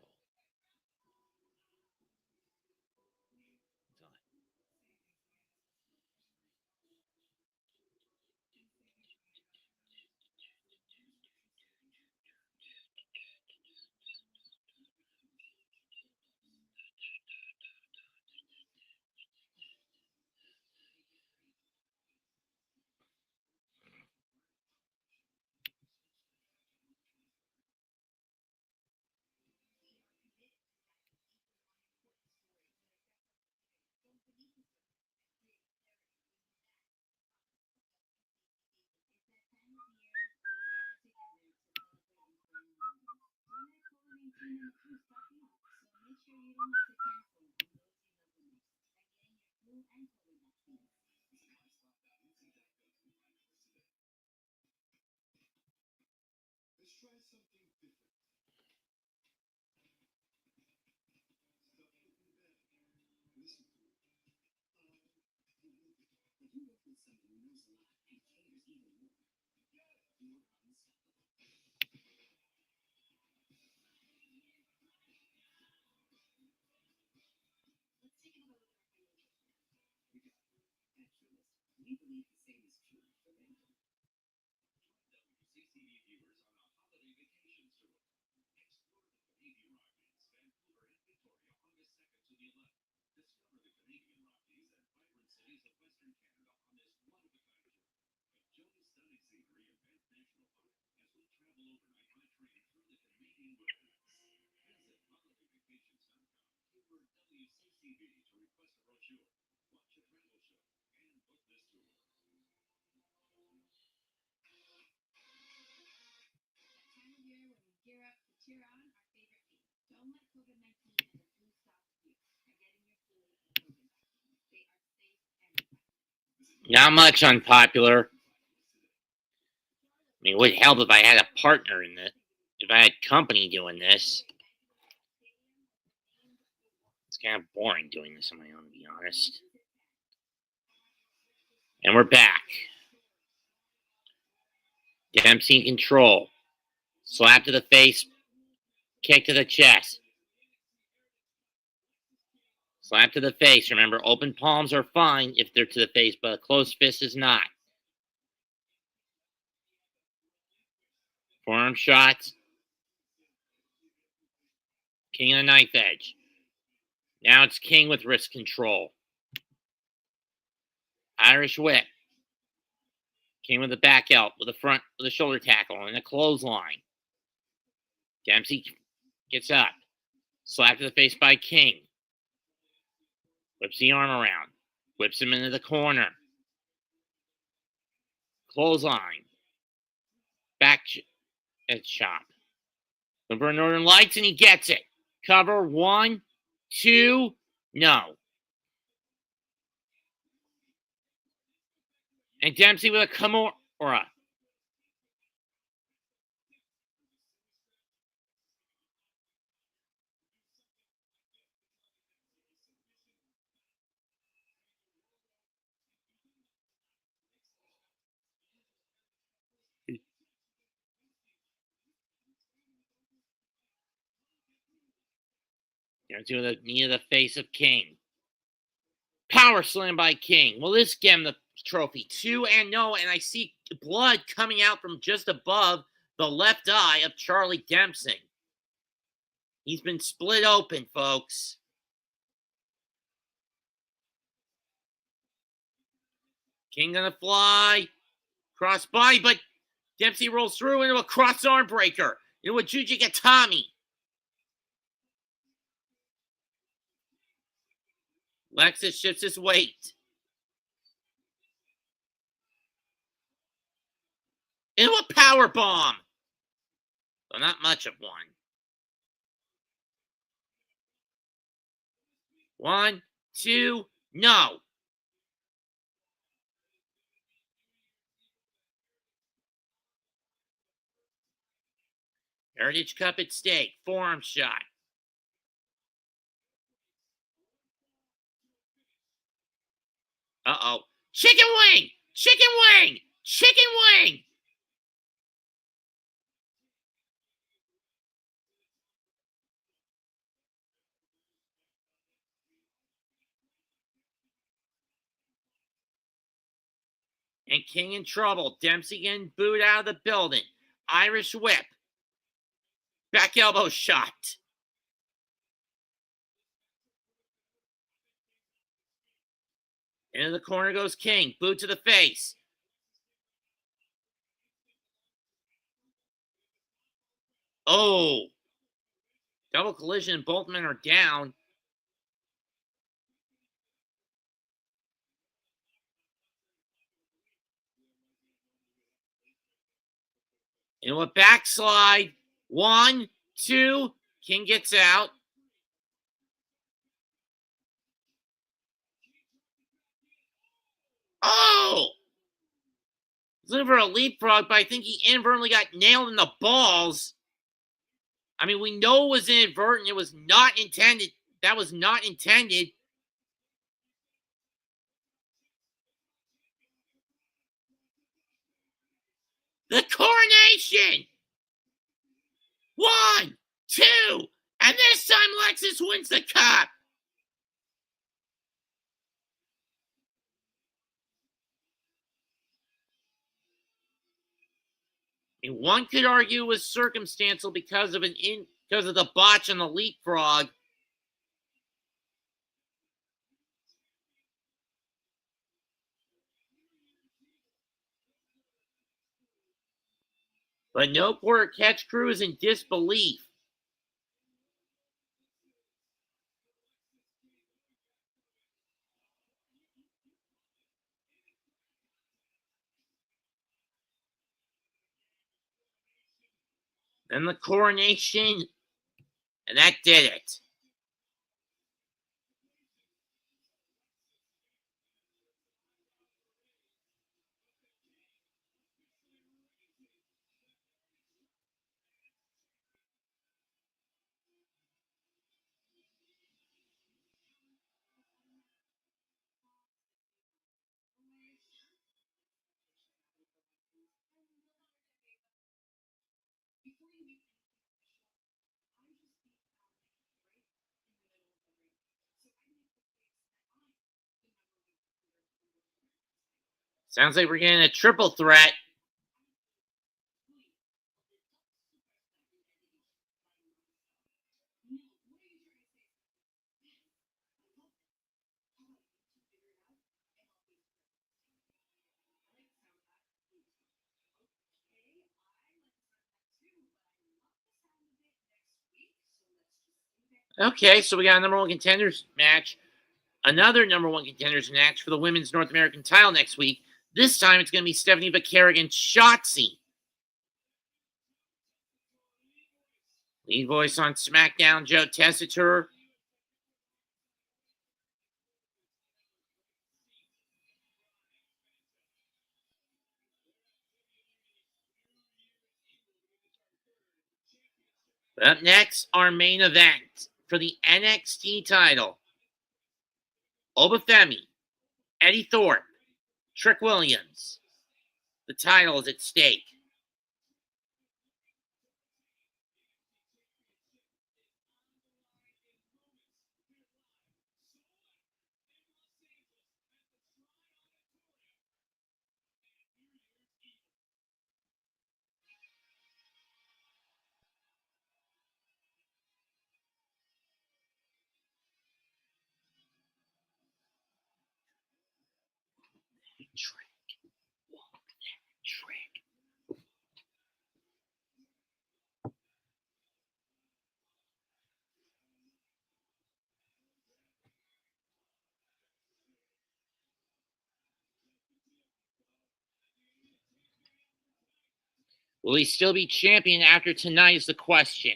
Not much unpopular. I mean, it would help if I had a partner in it. If I had company doing this. It's kind of boring doing this on my own, to be honest. And we're back. Dempsey in control. Slap to the face. Kick to the chest. Slap to the face. Remember, open palms are fine if they're to the face, but a closed fist is not. Forearm shots. King on the knife edge. Now it's King with wrist control. Irish whip. King with the back out, with the shoulder tackle, and a clothesline. Dempsey gets up. Slap to the face by King. Whips the arm around. Whips him into the corner. Clothesline. Back at chop. Looking for Northern Lights, and he gets it. Cover 1, 2, no. And Dempsey with a Kimura. Dempsey with a knee to the face of King. Power slam by King. Will this get him the trophy? 2 and no, and I see blood coming out from just above the left eye of Charlie Dempsey. He's been split open, folks. King gonna fly. Cross body, but Dempsey rolls through into a cross arm breaker. Into a Juji Gatami. Lexus shifts his weight. Into a power bomb. So not much of one. 1, 2, no. Heritage Cup at stake. Forearm shot. Uh-oh. Chicken wing! Chicken wing! Chicken wing! And King in trouble. Dempsey getting booed out of the building. Irish whip. Back elbow shot. Into the corner goes King. Boot to the face. Oh. Double collision. Both men are down. Into a backslide. 1, 2. King gets out. Oh! He's looking for a leapfrog, but I think he inadvertently got nailed in the balls. I mean, we know it was inadvertent. It was not intended. That was not intended. The coronation! 1, 2, and this time Lexus wins the cup. And one could argue it was circumstantial because of the botch on the leapfrog. But no quarter catch crew is in disbelief. Then the coronation, and that did it. Sounds like we're getting a triple threat. Okay, so we got a number one contenders match. Another number one contenders match for the women's North American title next week. This time it's going to be Stephanie Vaquera against Shotzi. Lead voice on SmackDown, Joe Tessitore. Up next, our main event for the NXT title. Obafemi, Eddie Thorpe, Trick Williams. The title is at stake. Will he still be champion after tonight is the question.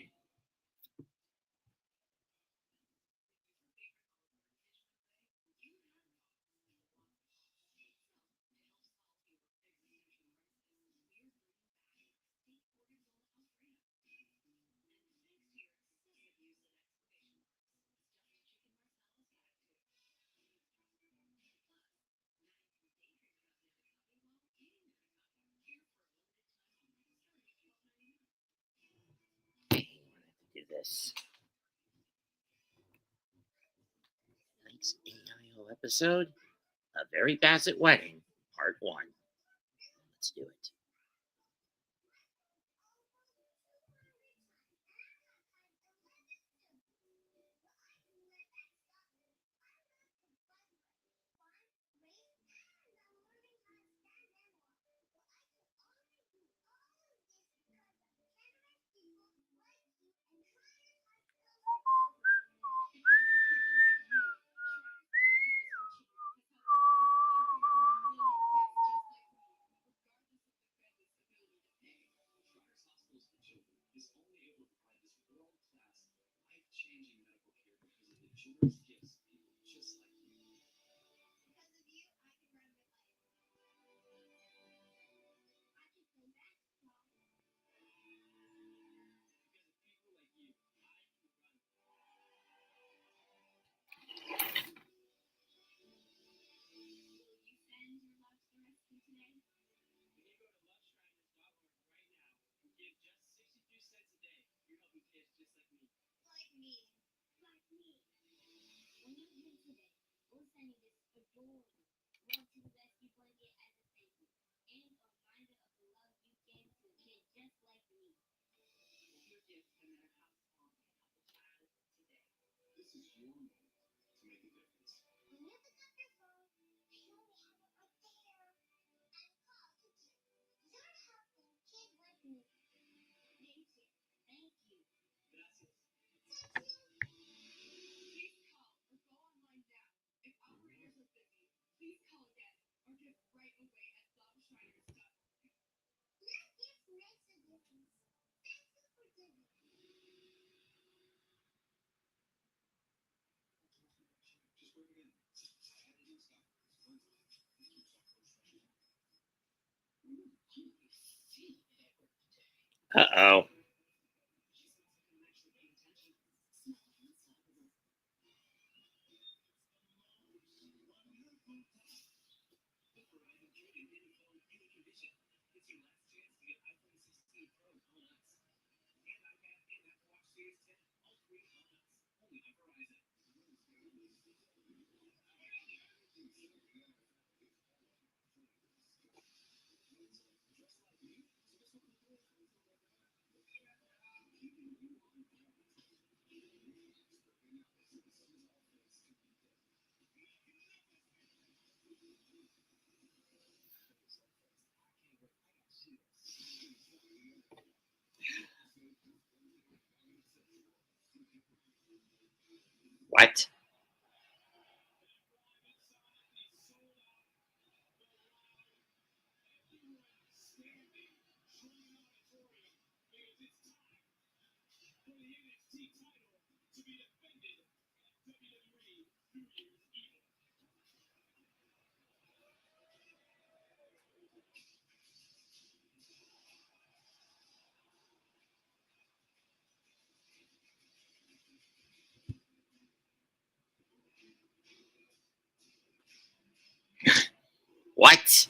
Do this. Tonight's AIO episode, A Very Bassett Wedding, Part 1. Let's do it. Uh-oh. What? What?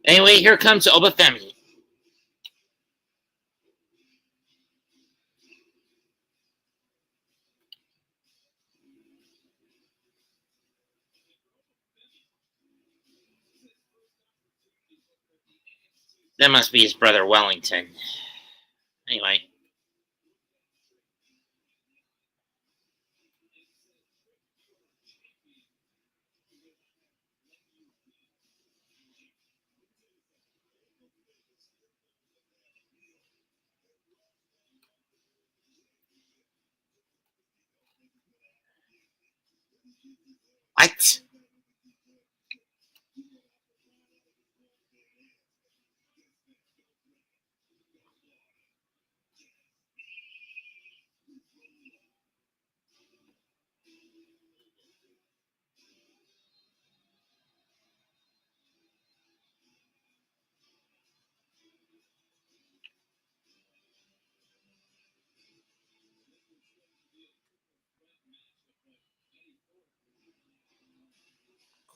Anyway, here comes Obafemi. That must be his brother Wellington. Anyway. What?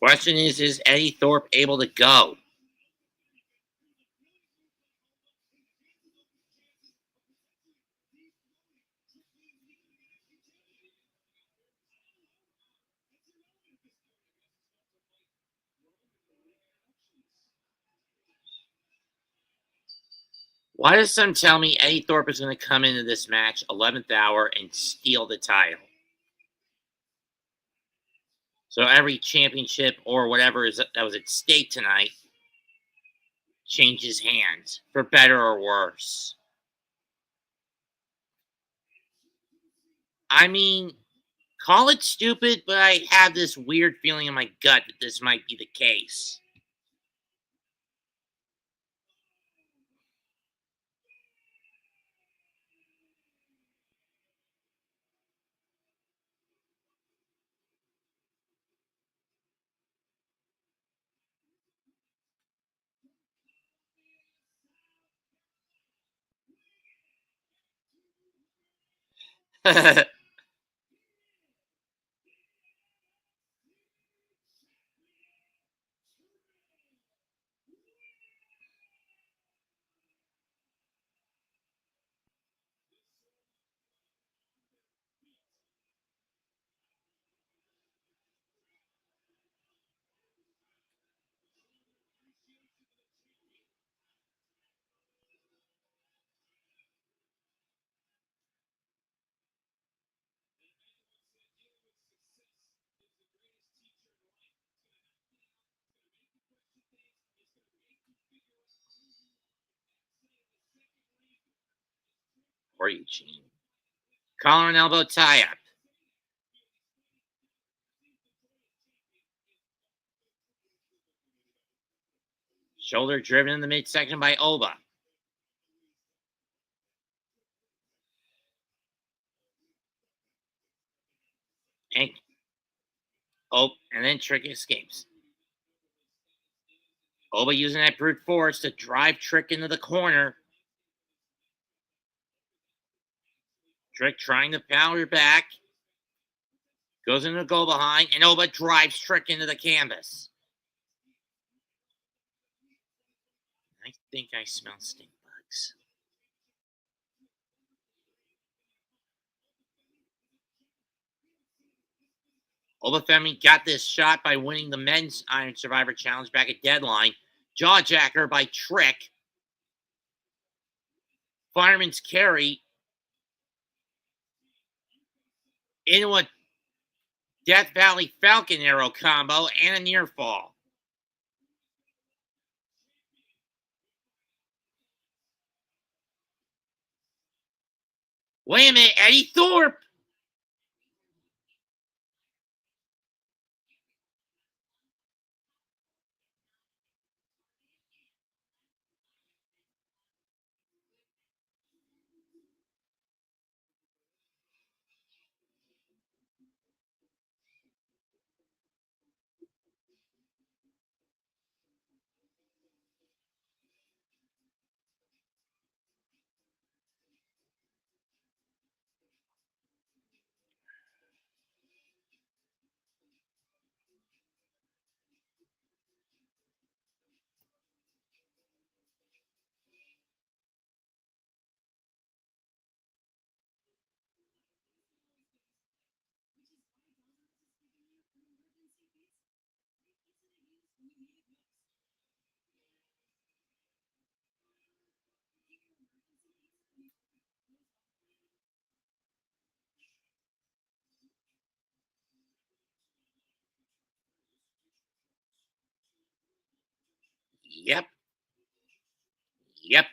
Question is Eddie Thorpe able to go? Why does some tell me Eddie Thorpe is going to come into this match 11th hour and steal the title? So every championship or whatever that was at stake tonight changes hands for better or worse. I mean, call it stupid, but I have this weird feeling in my gut that this might be the case. Or Eugene. Collar and elbow tie up. Shoulder driven in the midsection by Oba. And and then Trick escapes. Oba using that brute force to drive Trick into the corner. Trick trying to power back. Goes into the go behind, and Oba drives Trick into the canvas. I think I smell stink bugs. Obafemi got this shot by winning the men's Iron Survivor Challenge back at Deadline. Jawjacker by Trick. Fireman's carry into a Death Valley Falcon Arrow combo and a near fall. Wait a minute, Eddie Thorpe! Yep. Yep.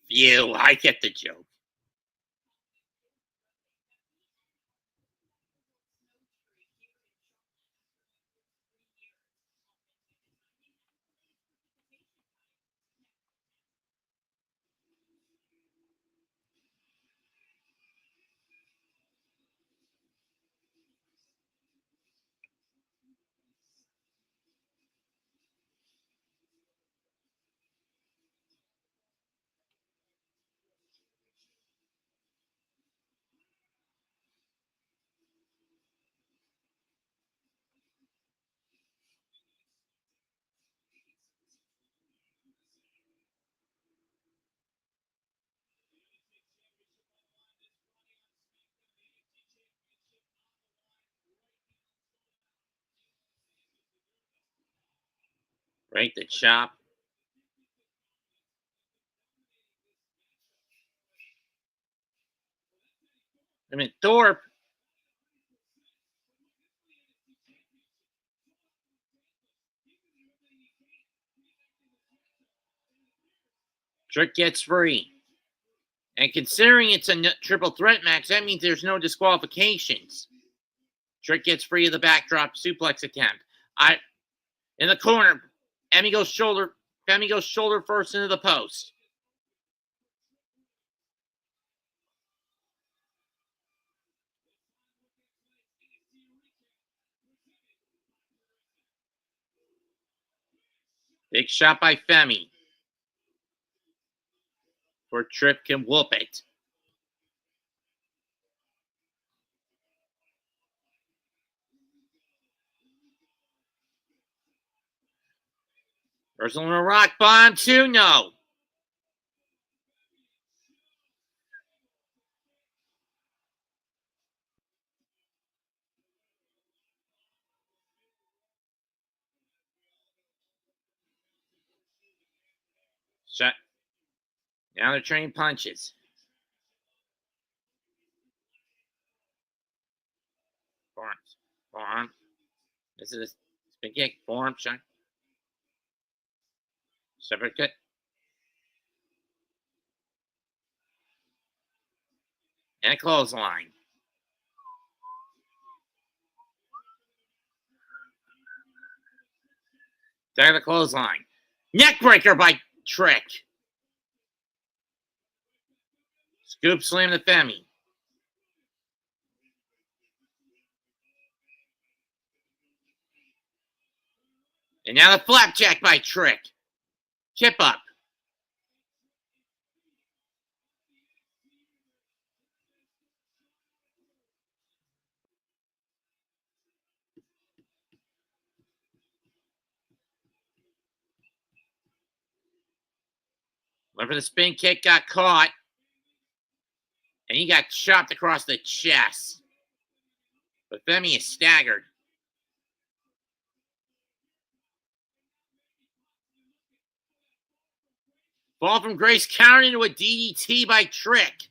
Phew, I get the joke. Right, the chop. I mean, Thorpe. Trick gets free. And considering it's a triple threat match, that means there's no disqualifications. Trick gets free of the backdrop suplex attempt. In the corner, Femi goes shoulder first into the post. Big shot by Femi. Before Trick can whoop it. Personal rock bomb, 2-0. Shot. Now they're trading punches. Forearm. This is a spin kick. Forearm shot. Separate cut. And a clothesline. There the clothesline. Neckbreaker by Trick. Scoop slam to Femi. And now the flapjack by Trick. Kip up. Went for the spin kick, got caught. And he got chopped across the chest. But Femi is staggered. Fall from grace countered into a DDT by Trick.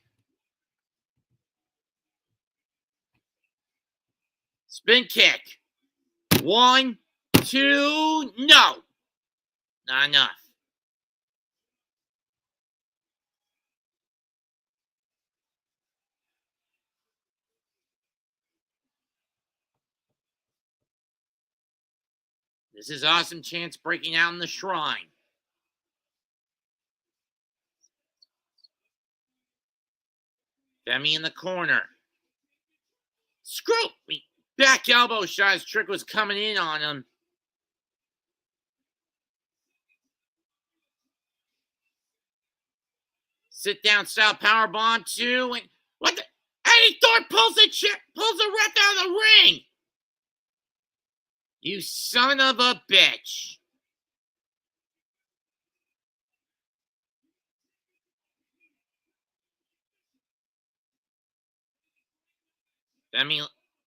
Spin kick. 1, 2, no. Not enough. This is Awesome Chance breaking out in the Shrine. Femi in the corner. Screw me. Back elbow shot as Trick was coming in on him. Sit down style powerbomb too. And what the? Eddie Thorpe pulls the ref out of the ring. You son of a bitch. Femi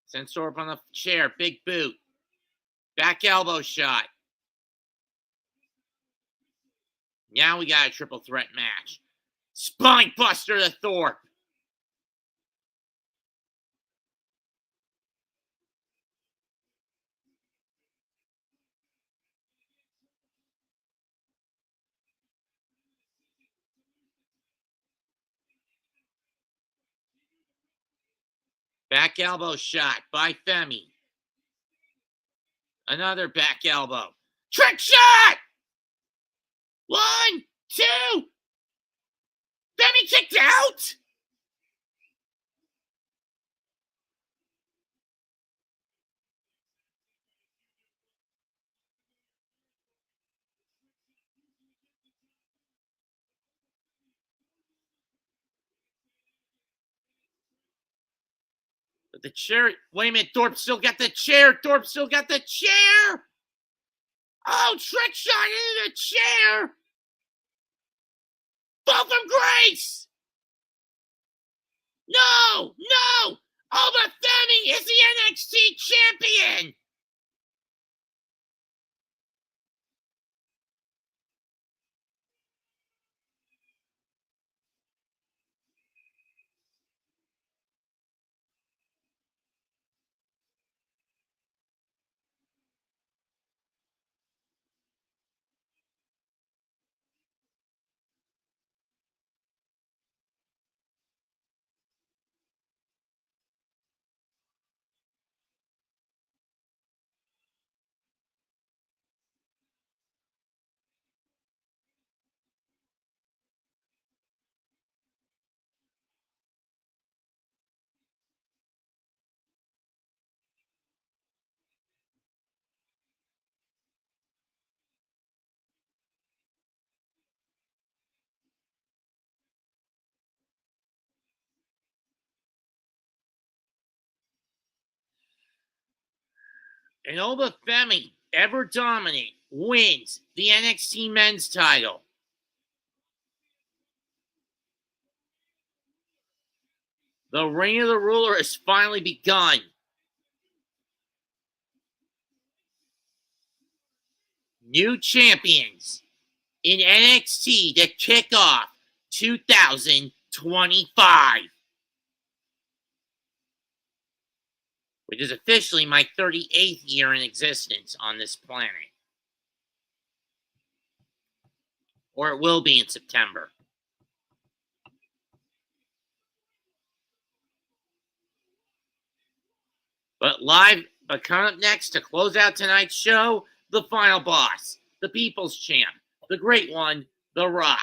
sends Thorpe on the chair. Big boot. Back elbow shot. Now we got a triple threat match. Spine buster to Thorpe. Back elbow shot by Femi. Another back elbow. Trick shot! 1, 2. Femi kicked out? But the chair. Wait a minute. Thorpe still got the chair. Thorpe still got the chair. Oh, trick shot into the chair. Fall from grace. No. Oba Femi is the NXT champion. And Oba Femi, ever dominant, wins the NXT men's title. The reign of the ruler has finally begun. New champions in NXT to kick off 2025. Which is officially my 38th year in existence on this planet. Or it will be in September. But coming up next to close out tonight's show, the final boss, the People's Champ, the Great One, The Rock.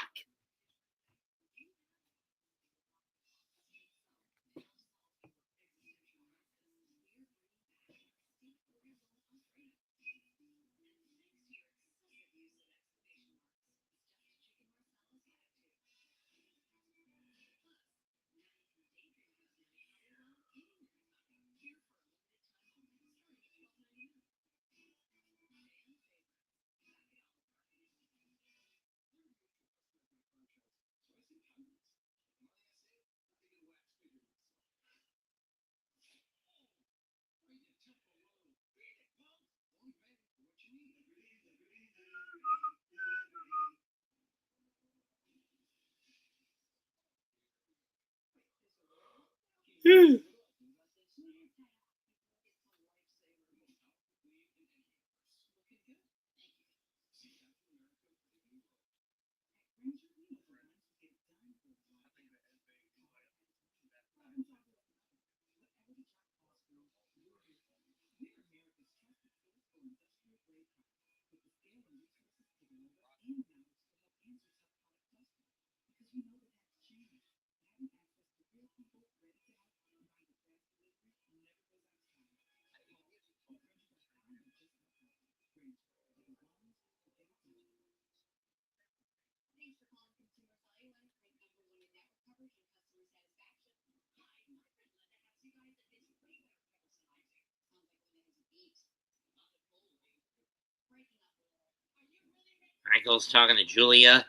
Michael's talking to Julia.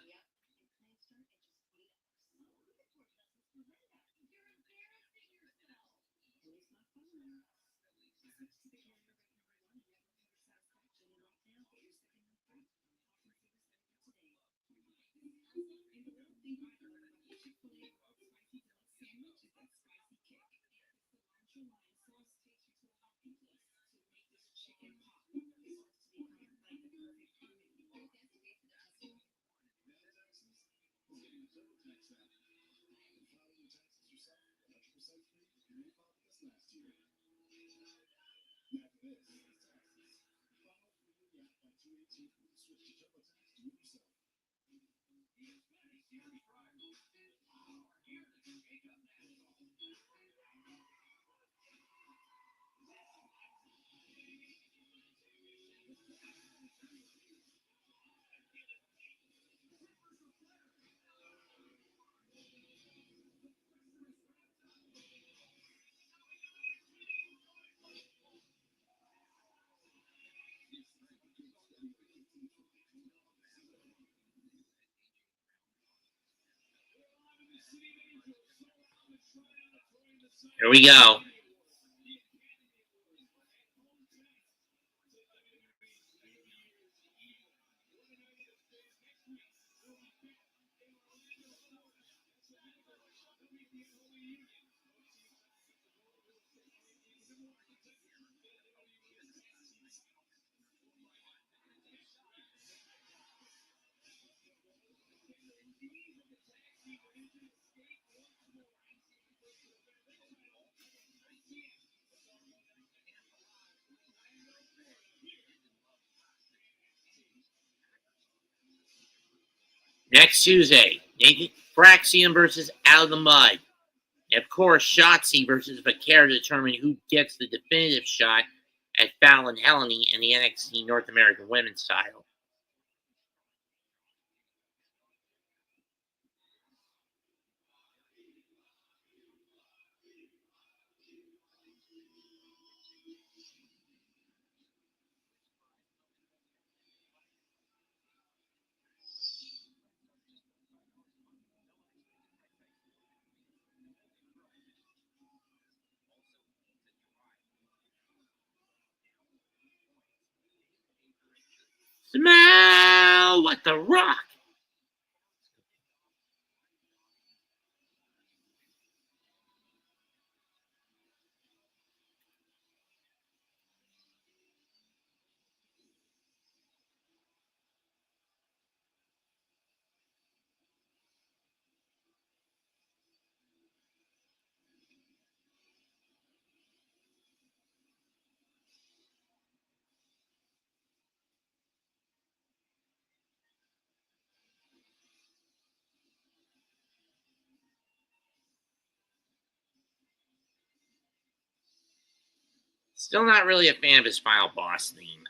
Here we go. Next Tuesday, Nathan Fraxian versus Out of the Mud. And of course, Shotzi versus Vaquer to determine who gets the definitive shot at Fallon Helene in the NXT North American Women's title. Smell what the Rock. Still not really a fan of his Final Boss theme.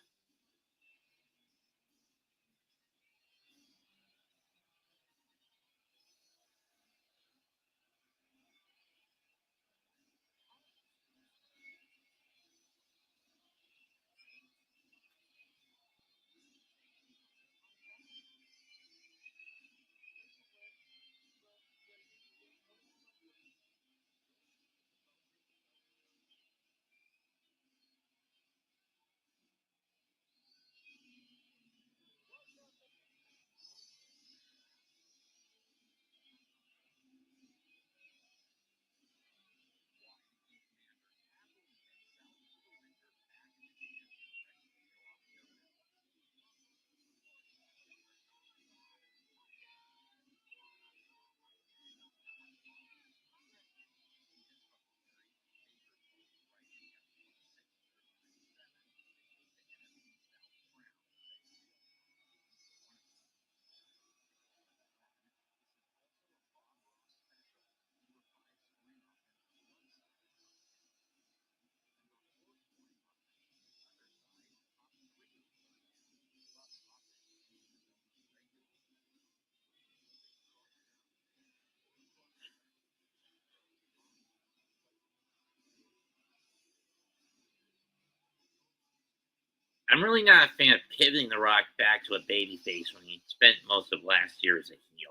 I'm really not a fan of pivoting The Rock back to a babyface when he spent most of last year as a heel.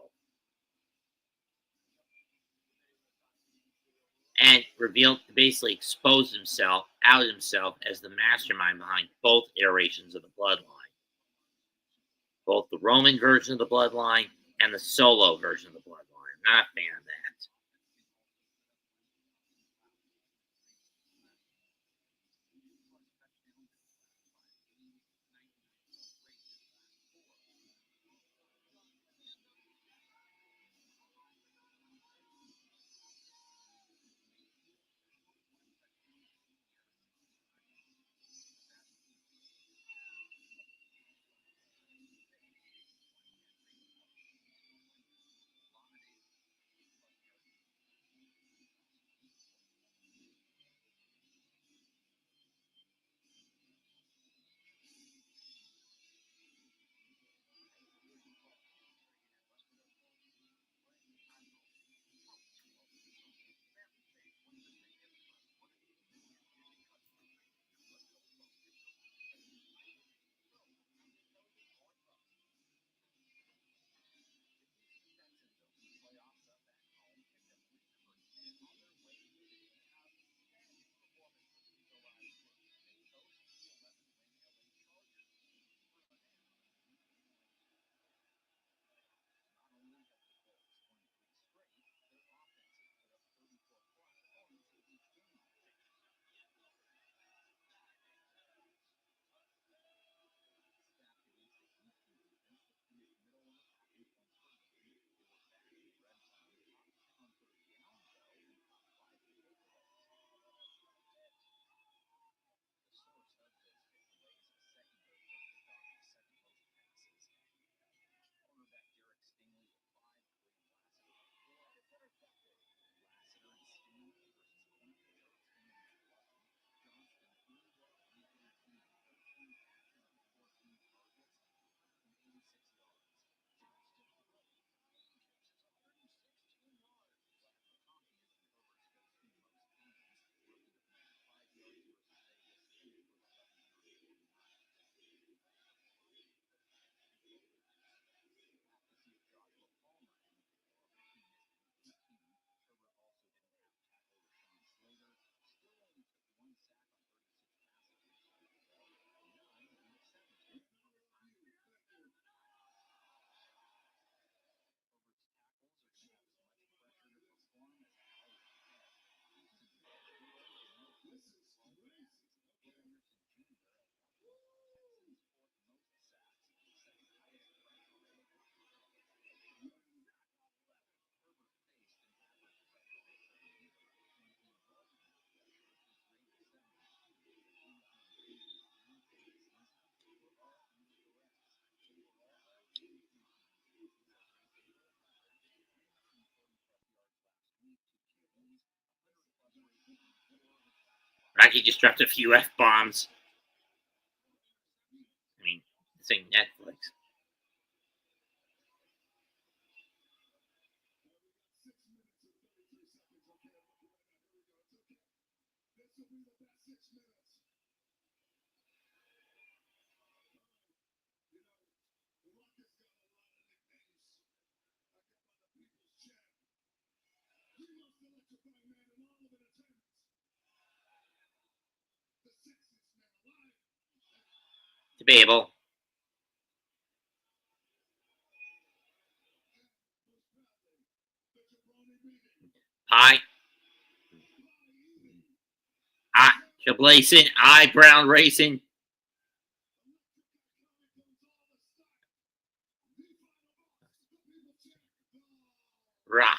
And basically exposed himself, outed himself as the mastermind behind both iterations of the Bloodline. Both the Roman version of the Bloodline and the Solo version of the Bloodline. I'm not a fan of that. Rocky just dropped a few F bombs. I mean, this ain't Netflix. Debatable. Pie. Shablazing. Brown racing. Rock.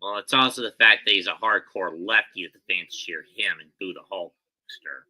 Well, it's also the fact that he's a hardcore lefty that the fans cheer him and boo the Hulkster.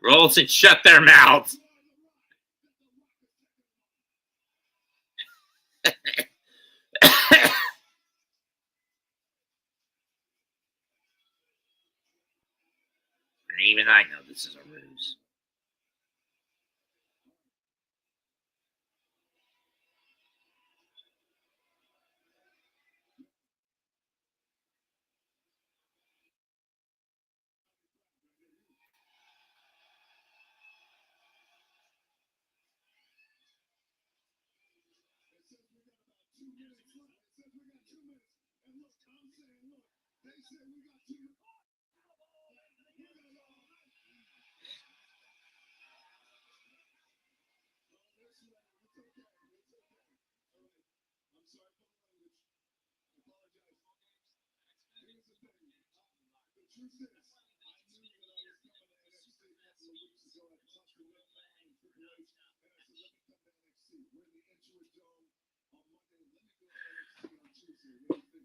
Rolls and shut their mouths. And even I know this is a ruse.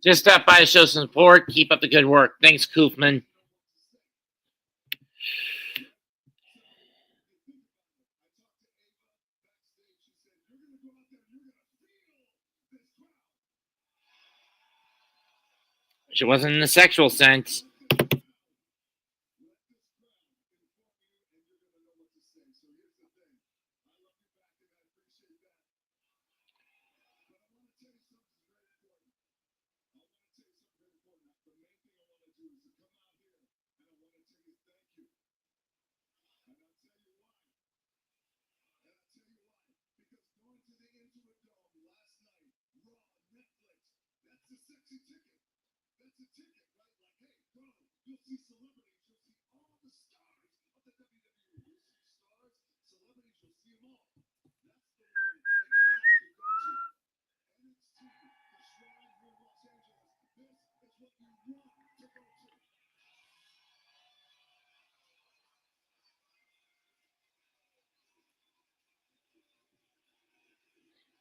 Just stop by to show some support. Keep up the good work. Thanks, Koofman. She wasn't in the sexual sense.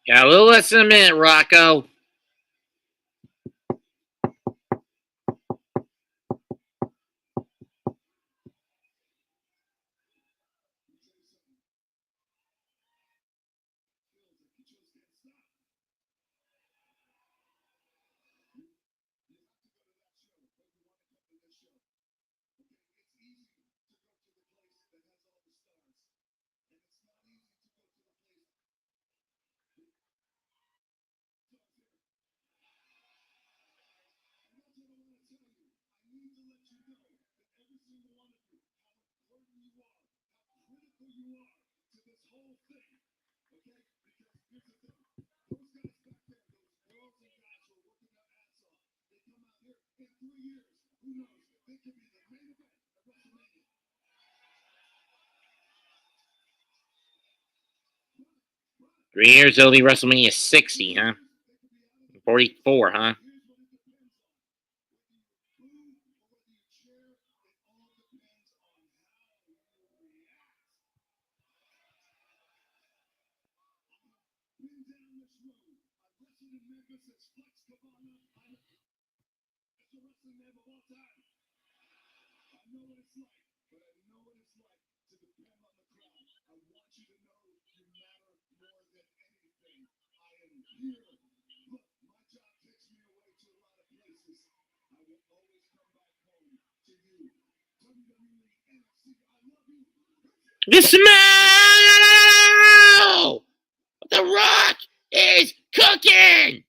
Yeah, a little less than a minute, Rocco. Three years, it'll be WrestleMania 60, huh? 44, huh? The smell! The Rock is cooking!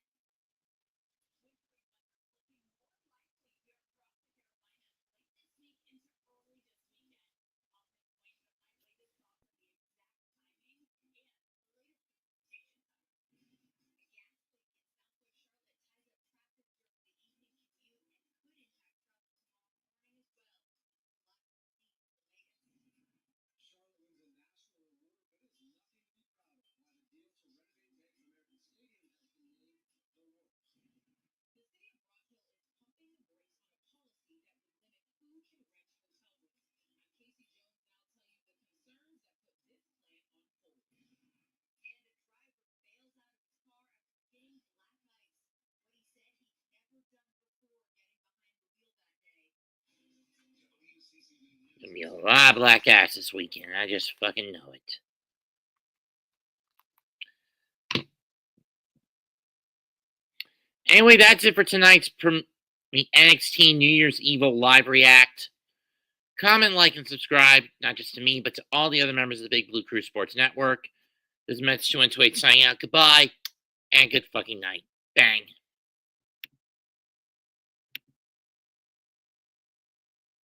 Gonna be a lot of black ass this weekend. I just fucking know it. Anyway, that's it for tonight's the NXT New Year's Evil live react. Comment, like, and subscribe, not just to me, but to all the other members of the Big Blue Crew Sports Network. This is Mets 228 signing out. Goodbye, and good fucking night. Bang.